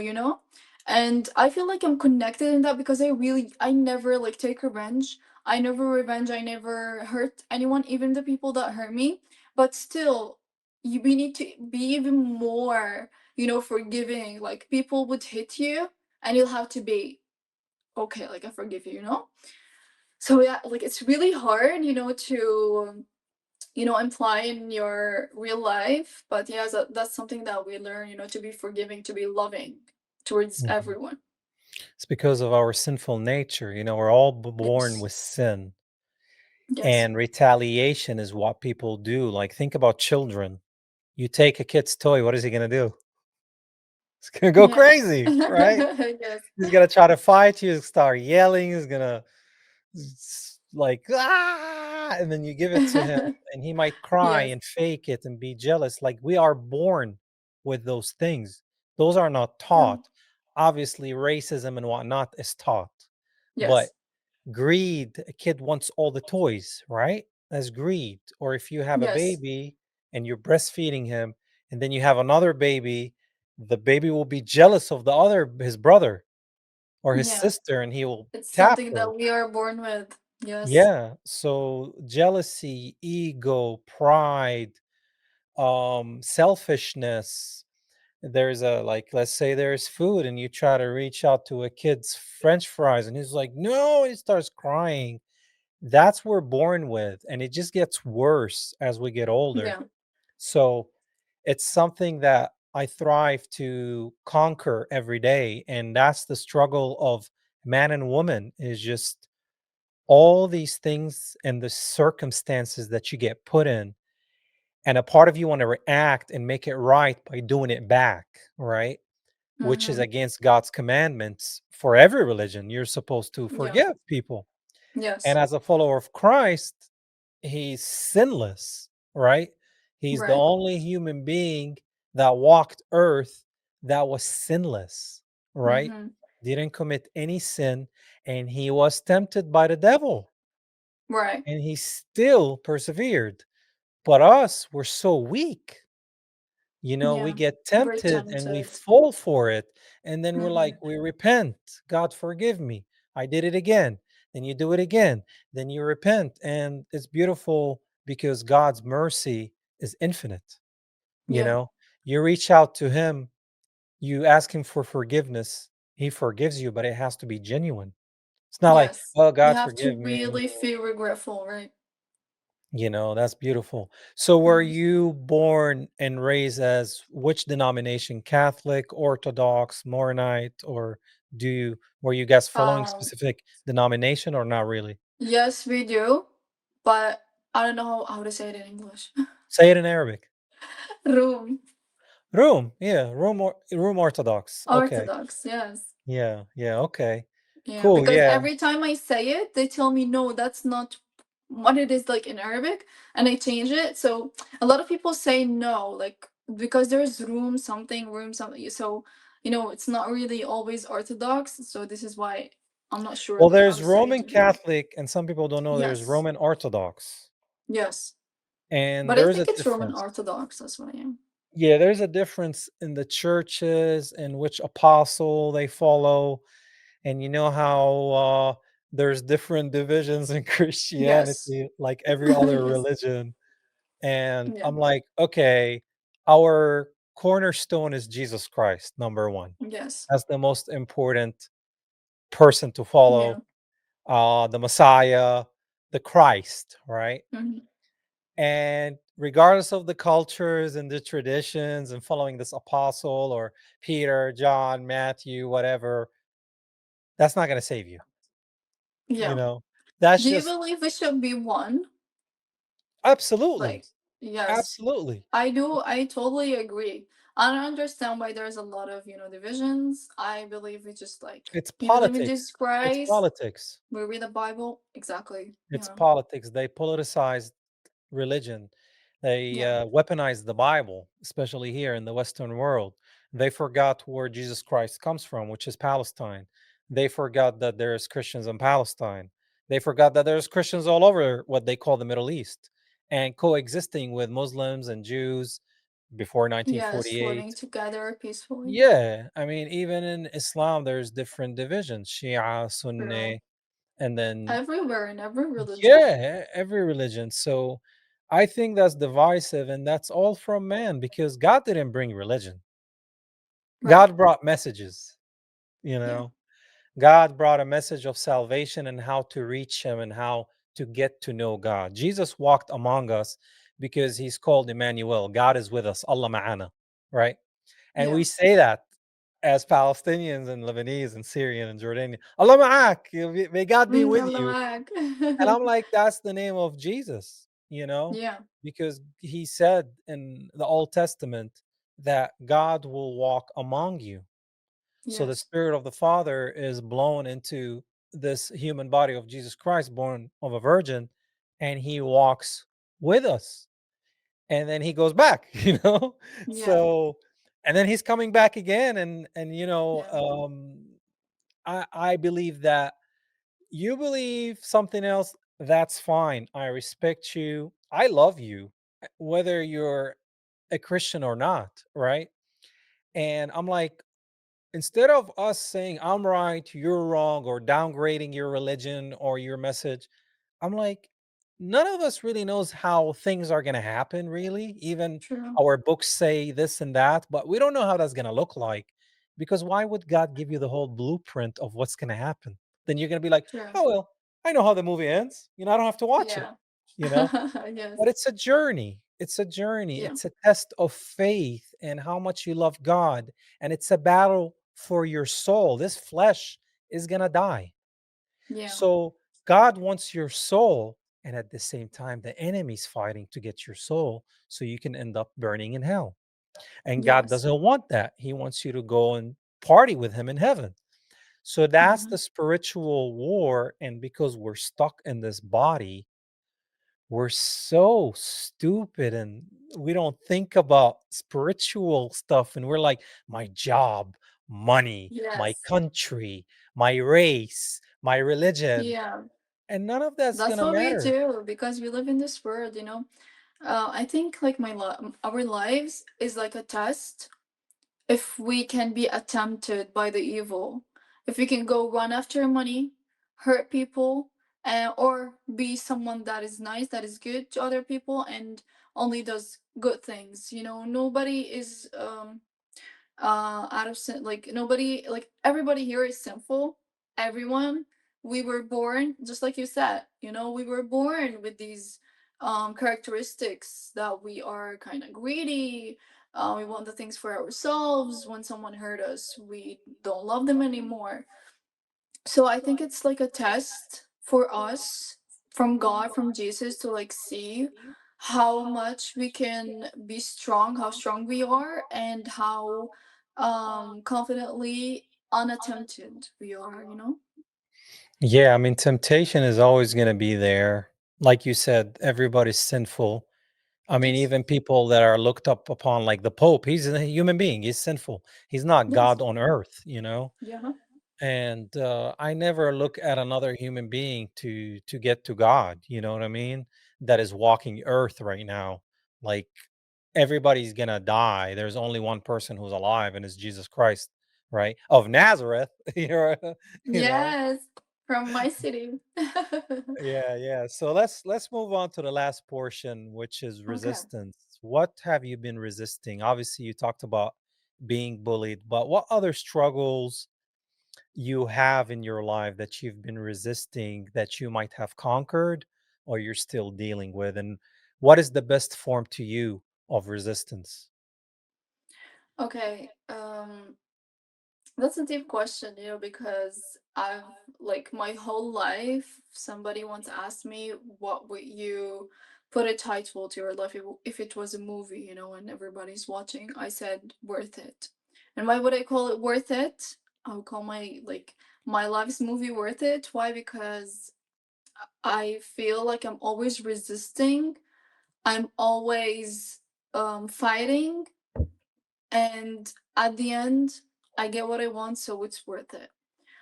And I feel like I'm connected in that because I never like take revenge. I never hurt anyone, even the people that hurt me. But still, we need to be even more, forgiving. Like people would hit you, and you'll have to be okay. Like I forgive you. So yeah, like it's really hard, to imply in your real life. But yeah, that's something that we learn, to be forgiving, to be loving towards Mhm. everyone. It's because of our sinful nature. We're all born Yes. with sin, Yes. and retaliation is what people do. Like, think about children. You take a kid's toy, what is he going to do? He's going to go Yeah. crazy, right? Yes. He's going to try to fight you, start yelling. He's going to like, ah, and then you give it to him, and he might cry Yes. and fake it and be jealous. Like, we are born with those things. Those are not Yeah. taught. Obviously, racism and whatnot is taught, but Yes. greed, a kid wants all the toys, right? That's greed. Or if you have a Yes. baby and you're breastfeeding him, and then you have another baby, the baby will be jealous of his brother or his Yeah. sister, and he will It's tap something her. that we are born with. Yes. Yeah. So jealousy, ego, pride, selfishness. There's a, like, let's say there's food and you try to reach out to a kid's french fries and he's like, no, he starts crying. That's we're born with, and it just gets worse as we get older. Yeah. So it's something that I thrive to conquer every day, and that's the struggle of man and woman, is just all these things and the circumstances that you get put in, and a part of you want to react and make it right by doing it back, right? Which is Mm-hmm. against God's commandments. For every religion, you're supposed to Yeah. forgive people. And Yes. as a follower of Christ, he's sinless, right? He's the Right. only human being that walked earth that was sinless, right? Mm-hmm. Didn't commit any sin, and he was tempted by the devil, Right. and he still persevered. But us, we're so weak. We Yeah. get Very tempted and we tempted. fall for it. And then we're Mm-hmm. like, we repent. God, forgive me. I did it again. Then you do it again. Then you repent. And it's beautiful because God's mercy is infinite. You Yeah. know, you reach out to Him, you ask Him for forgiveness. He forgives you, but it has to be genuine. It's not like, Yes. oh, You God, have to forgive me. really feel regretful, right? That's beautiful. So were Mhm. you born and raised as which denomination? Catholic, Orthodox, Maronite, or were you guys following Um, specific denomination or not really? yes, we do, but I don't know how to say it in English. Say it in Arabic. Room. Room, yeah, Room Orthodox. Okay. Orthodox, yes. Yeah, yeah, okay. Yeah, Cool, because yeah. every time I say it, they tell me no, that's not what it is like in Arabic, and I change it. So a lot of people say no, like because there's room something. So it's not really always Orthodox. So this is why I'm not sure Well, like how there's to say it Roman to be honest. Catholic, and some people don't know there's Yes, Roman Orthodox, yes, and but I there's a think it's Roman difference. Orthodox. That's what I am. Yeah, there's a difference in the churches and which apostle they follow, and you know how there's different divisions in Yes, Christianity, like every other yes, religion. And yeah, I'm like, okay, our cornerstone is Jesus Christ, number one. yes, That's the most important person to yeah, follow, the Messiah, the Christ, right? hmm, And regardless of the cultures and the traditions and following this apostle or Peter, John, Matthew, whatever, that's not going to save you. You yeah. know, that's Do you just believe it should be one? absolutely, Like, yes, absolutely. I do. I totally agree. I don't understand why there's a lot of, divisions. I believe we just like, It's we believe in Jesus politics. It's Christ. politics. We read the Bible. Exactly. It's politics. They politicize religion. They Yeah, weaponize the Bible, especially here in the Western world. They forgot where Jesus Christ comes from, which is Palestine. They forgot that there's Christians in Palestine. They forgot that there's Christians all over what they call the Middle East and coexisting with Muslims and Jews before yes, living 1948. together peacefully. Yeah, I mean, even in Islam, there's different divisions, Shia, True. Sunni, and then Everywhere in every religion. yeah, every religion. So I think that's divisive, and that's all from man because God didn't bring religion. Right. God brought messages, you Yeah. know. God brought a message of salvation and how to reach him and how to get to know God. Jesus walked among us because he's called Emmanuel. God is with us. Allah ma'ana, right? And we Yeah. say that as Palestinians and Lebanese and Syrian and Jordanian. Allah ma'ak, may God be with Allah you. Ma'ak. And I'm like, that's the name of Jesus, Yeah. because he said in the Old Testament that God will walk among you. So the Yes. Spirit of the Father is blown into this human body of Jesus Christ, born of a virgin, and he walks with us. And then he goes back, Yeah. So, and then he's coming back again. And, Yeah. I believe that you believe something else, that's fine. I respect you. I love you, whether you're a Christian or not, right? And I'm like, instead of us saying, I'm right, you're wrong, or downgrading your religion or your message, I'm like, none of us really knows how things are going to happen, really. Even True. our books say this and that, but we don't know how that's going to look like. Because why would God give you the whole blueprint of what's going to happen? Then you're going to be like, True. oh, well, I know how the movie ends. I don't have to watch it, Yeah. you know? Yes. But it's a journey. It's a journey. Yeah. It's a test of faith and how much you love God. And it's a battle for your soul. This flesh is going to die. Yeah. So God wants your soul. And at the same time, the enemy's fighting to get your soul so you can end up burning in hell. And God Yes. doesn't want that. He wants you to go and party with him in heaven. So that's Hmm. the spiritual war. And because we're stuck in this body, we're so stupid and we don't think about spiritual stuff. And we're like, my job, money, my Yes. country, my race, my religion. Yeah. And none of that's That's gonna what we matter. do because we live in this world, I think like our lives is like a test if we can be tempted by the evil, if we can go run after money, hurt people, or be someone that is nice, that is good to other people, and only does good things. Nobody is out of sin. Like nobody, like everybody here is sinful. Everyone. we were born, just like you said, we were born with these characteristics, that we are kind of greedy. We want the things for ourselves. When someone hurt us, we don't love them anymore. So I think it's like a test for us, from God, from Jesus, to like see how much we can be strong, how strong we are, and how confidently unattempted we are. Yeah, I mean, temptation is always going to be there. Like you said, everybody's sinful. I mean, Yes. even people that are looked up upon, like the Pope, he's a human being. He's sinful. He's not Yes. God on earth, you know? Yeah. And I never look at another human being to get to God, you know what I mean? That is walking earth right now. Like, everybody's gonna die. There's only one person who's alive, and it's Jesus Christ, right? Of Nazareth. You know? Yes. From my city. Yeah, yeah. So let's move on to the last portion, which is Okay. resistance. What have you been resisting? Obviously, you talked about being bullied, but what other struggles you have in your life that you've been resisting that you might have conquered or you're still dealing with? And what is the best form to you of resistance? Okay. That's a deep question, because I've, like, my whole life, somebody once asked me, what would you put a title to your life if it was a movie, and everybody's watching? I said, worth it. And why would I call it worth it? I would call my life's movie worth it. Why? Because I feel like I'm always resisting. I'm always fighting, and at the end, I get what I want, so it's worth it.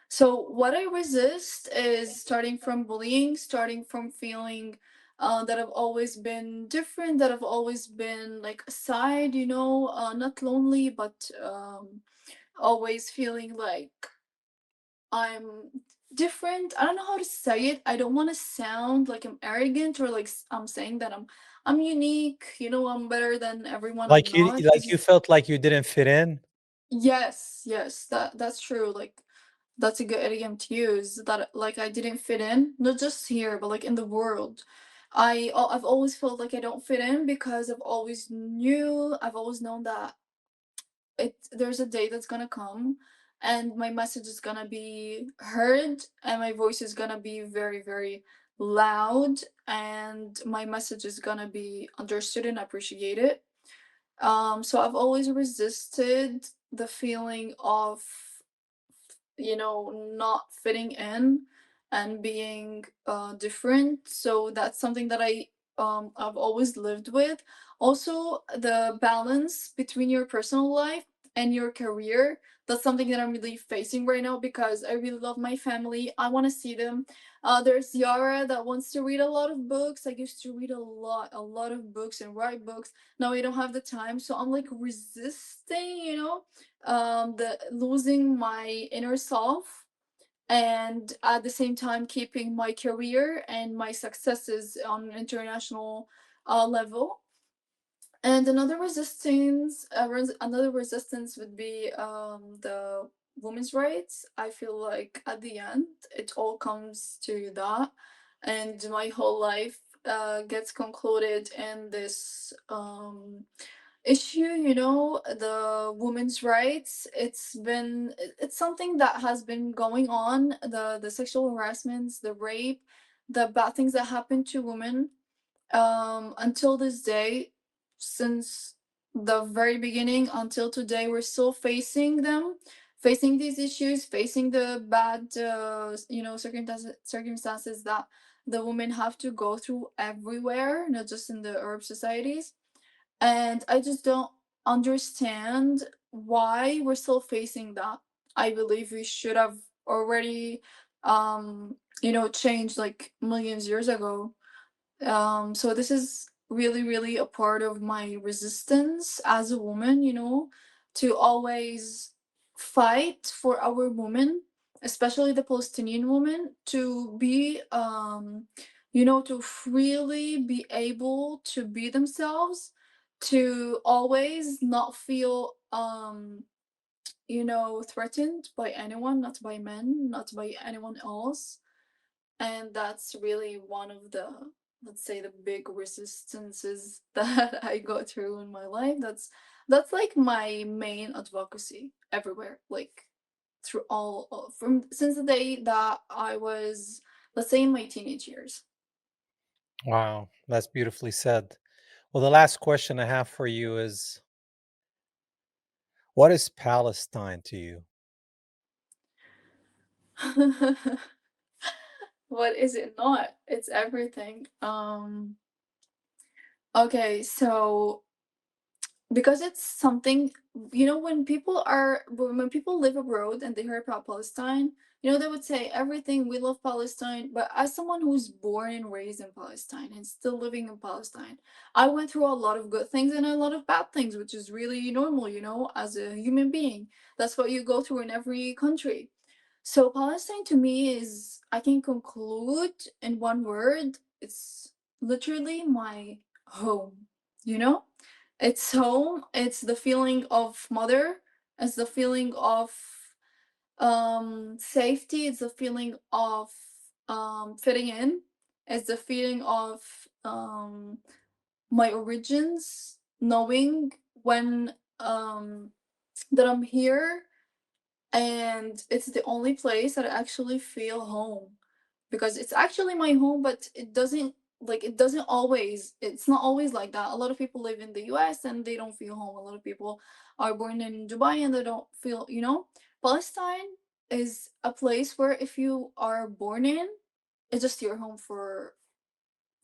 So what I resist is starting from bullying, starting from feeling that I've always been different, that I've always been like aside, not lonely, but always feeling like I'm different. I don't know how to say it. I don't want to sound like I'm arrogant, or like I'm saying that I'm unique. I'm better than everyone. I'm not. It's You just, felt like you didn't fit in? yes, yes, that's true. Like, that's a good idiom to use. That, like, I didn't fit in, not just here, but like in the world. I've always felt like I don't fit in, because I've always known that there's a day that's gonna come, and my message is gonna be heard, and my voice is gonna be very, very loud, and my message is gonna be understood and appreciated. So I've always resisted the feeling of, not fitting in and being different. So that's something that I've always lived with. Also, the balance between your personal life and your career. That's something that I'm really facing right now, because I really love my family. I want to see them. There's Yara that wants to read a lot of books. I used to read a lot of books and write books. Now I don't have the time, so I'm like resisting, the losing my inner self, and at the same time keeping my career and my successes on an international level. And another resistance would be the women's rights. I feel like at the end it all comes to that, and my whole life gets concluded in this issue, the women's rights. It's something that has been going on, the sexual harassments, the rape, the bad things that happen to women, until this day. Since the very beginning until today, we're still facing them, facing these issues, facing the bad circumstances that the women have to go through everywhere, not just in the Arab societies. And I just don't understand why we're still facing that. I believe we should have already, changed like millions years ago. So this is really, really a part of my resistance as a woman, to always fight for our women, especially the Palestinian women, to be, to freely be able to be themselves, to always not feel, threatened by anyone, not by men, not by anyone else. and that's really one of the, let's say, the big resistances that I go through in my life. That's like my main advocacy everywhere, like through from since the day that I was, let's say, in my teenage years. Wow, that's beautifully said. Well, the last question I have for you is, what is Palestine to you? What is it not? It's everything. Okay, so because it's something, when people live abroad and they hear about Palestine, they would say everything, we love Palestine. But as someone who's born and raised in Palestine and still living in Palestine, I went through a lot of good things and a lot of bad things, which is really normal, as a human being. That's what you go through in every country. So Palestine to me is, I can conclude in one word, it's literally my home, you know? It's home, it's the feeling of mother, it's the feeling of safety, it's the feeling of fitting in, it's the feeling of my origins, knowing when that I'm here, and it's the only place that I actually feel home, because it's actually my home, but it's not always like that. A lot of people live in the US and they don't feel home. A lot of people are born in Dubai and they don't feel, Palestine is a place where if you are born in, it's just your home for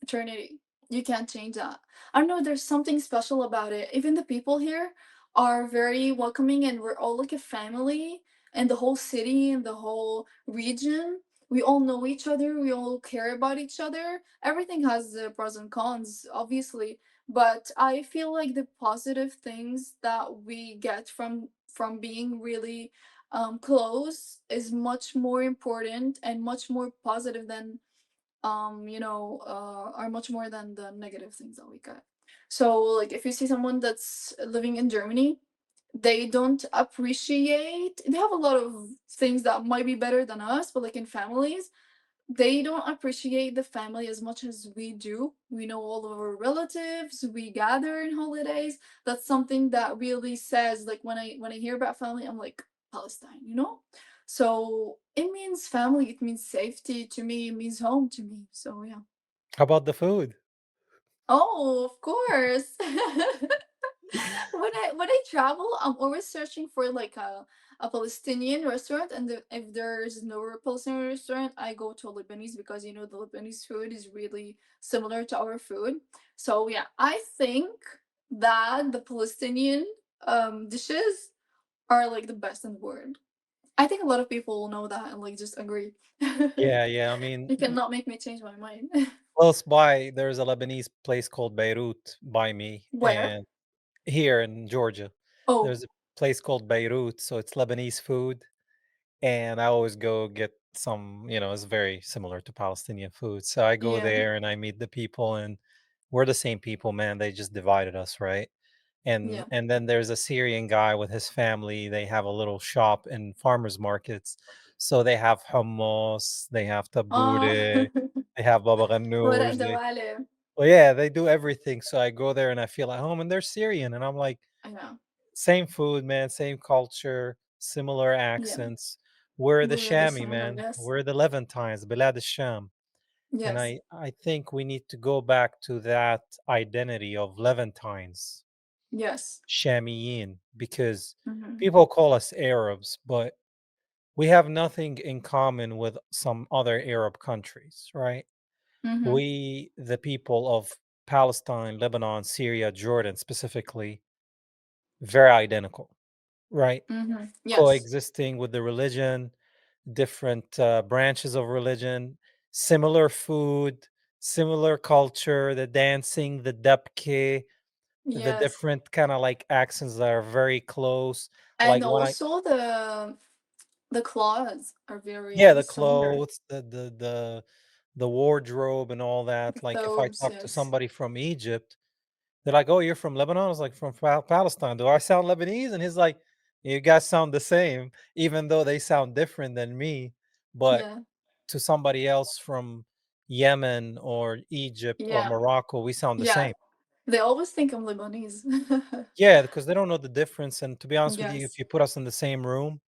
eternity. You can't change that. I don't know, there's something special about it. Even the people here are very welcoming, and we're all like a family, and the whole city and the whole region. We all know each other, we all care about each other. Everything has the pros and cons, obviously, but I feel like the positive things that we get from being really close is much more important and much more positive than are much more than the negative things that we get. So like if you see someone that's living in Germany, they have a lot of things that might be better than us, but like in families, they don't appreciate the family as much as we do. We know all of our relatives, we gather in holidays. That's something that really says, like when I hear about family, I'm like, Palestine, So it means family, it means safety to me, it means home to me. So yeah. How about the food? Oh, of course. When I travel, I'm always searching for like a Palestinian restaurant, and if there's no Palestinian restaurant, I go to a Lebanese, because the Lebanese food is really similar to our food. So yeah, I think that the Palestinian dishes are like the best in the world. I think a lot of people will know that and like just agree. Yeah, yeah. I mean, You cannot make me change my mind. close by, there's a Lebanese place called Beirut by me, Where? and here in Georgia, Oh, there's a place called Beirut, so it's Lebanese food, and I always go get some, it's very similar to Palestinian food. So I go yeah, there and I meet the people, and we're the same people, man. They just divided us, right? and yeah. and then there's a Syrian guy with his family. They have a little shop in farmers markets, so they have hummus, they have Oh, tabbouleh, they have baba ورق ganoush. دوالب. Well, yeah, they do everything. So I go there and I feel at home, and they're Syrian, and I'm like, I know. same food, man, same culture, similar Yeah. accents. We're the Bullied Shami, I man. guess. We're the Levantines, Bilad al-Sham. And Yes. I think we need to go back to that identity of Levantines, Yes. Shamiyin, because Mm-hmm. people call us Arabs, but we have nothing in common with some other Arab countries, right? Mm-hmm. We, the people of Palestine, Lebanon, Syria, Jordan specifically, very identical, right? Mm-hmm. Yes. Coexisting with the religion, different branches of religion, similar food, similar culture, the dancing, the debke, the Yes. different kind of like accents that are very close. And Like when I, also the claws are yeah, very the similar. clothes, the wardrobe and all that. Like if I Thobes, talk to yes. somebody from Egypt, they're like, "Oh, you're from Lebanon?" I was like, "From Palestine." Do I sound Lebanese? And he's like, "You guys sound the same, even though they sound different than me." But Yeah. to somebody else from Yemen or Egypt or Yeah, Morocco, we sound the yeah. same. They always think I'm Lebanese. Yeah, because they don't know the difference. And to be honest with you, if Yes. you put us in the same room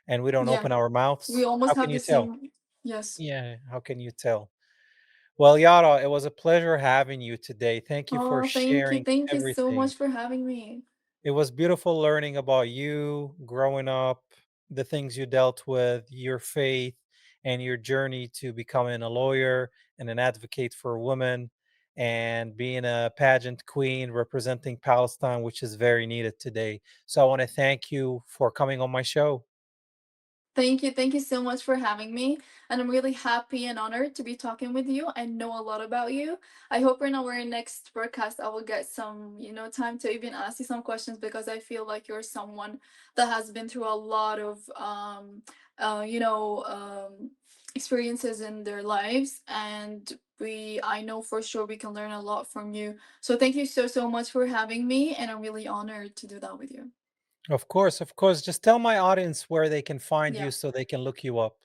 and we don't Yeah. open our We mouths, how almost can have you the tell? same. Yes. Yeah, how can you tell? Well, Yara, it was a pleasure having you today. Thank you for Oh, thank you. sharing Thank you so everything. much for having me. It was beautiful learning about you growing up, the things you dealt with, your faith, and your journey to becoming a lawyer and an advocate for women and being a pageant queen representing Palestine, which is very needed today. So I want to thank you for coming on my show. Thank you. Thank you so much for having me. And I'm really happy and honored to be talking with you. I know a lot about you. I hope in our next broadcast I will get some, time to even ask you some questions because I feel like you're someone that has been through a lot of experiences in their lives, and I know for sure we can learn a lot from you. So thank you so much for having me, and I'm really honored to do that with you. Of course, of course. Just tell my audience where they can find Yeah. you so they can look you up.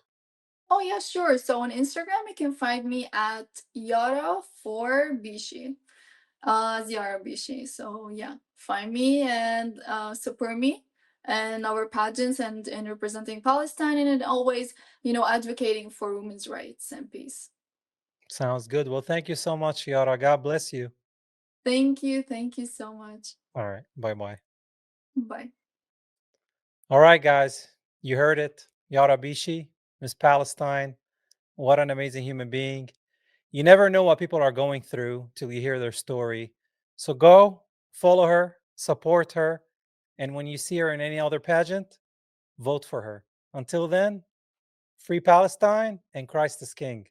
Oh yeah, sure. So on Instagram, you can find me at Yara for Bishi. Yara Bishi. So yeah, find me and support me and our pageants and representing Palestine and always, advocating for women's rights and peace. Sounds good. Well, thank you so much, Yara. God bless you. Thank you. Thank you so much. All right. Bye bye. Bye. All right, guys. You heard it. Yara Bishi, Miss Palestine. What an amazing human being. You never know what people are going through till you hear their story. So go follow her, support her, and when you see her in any other pageant, vote for her. Until then, free Palestine and Christ is King.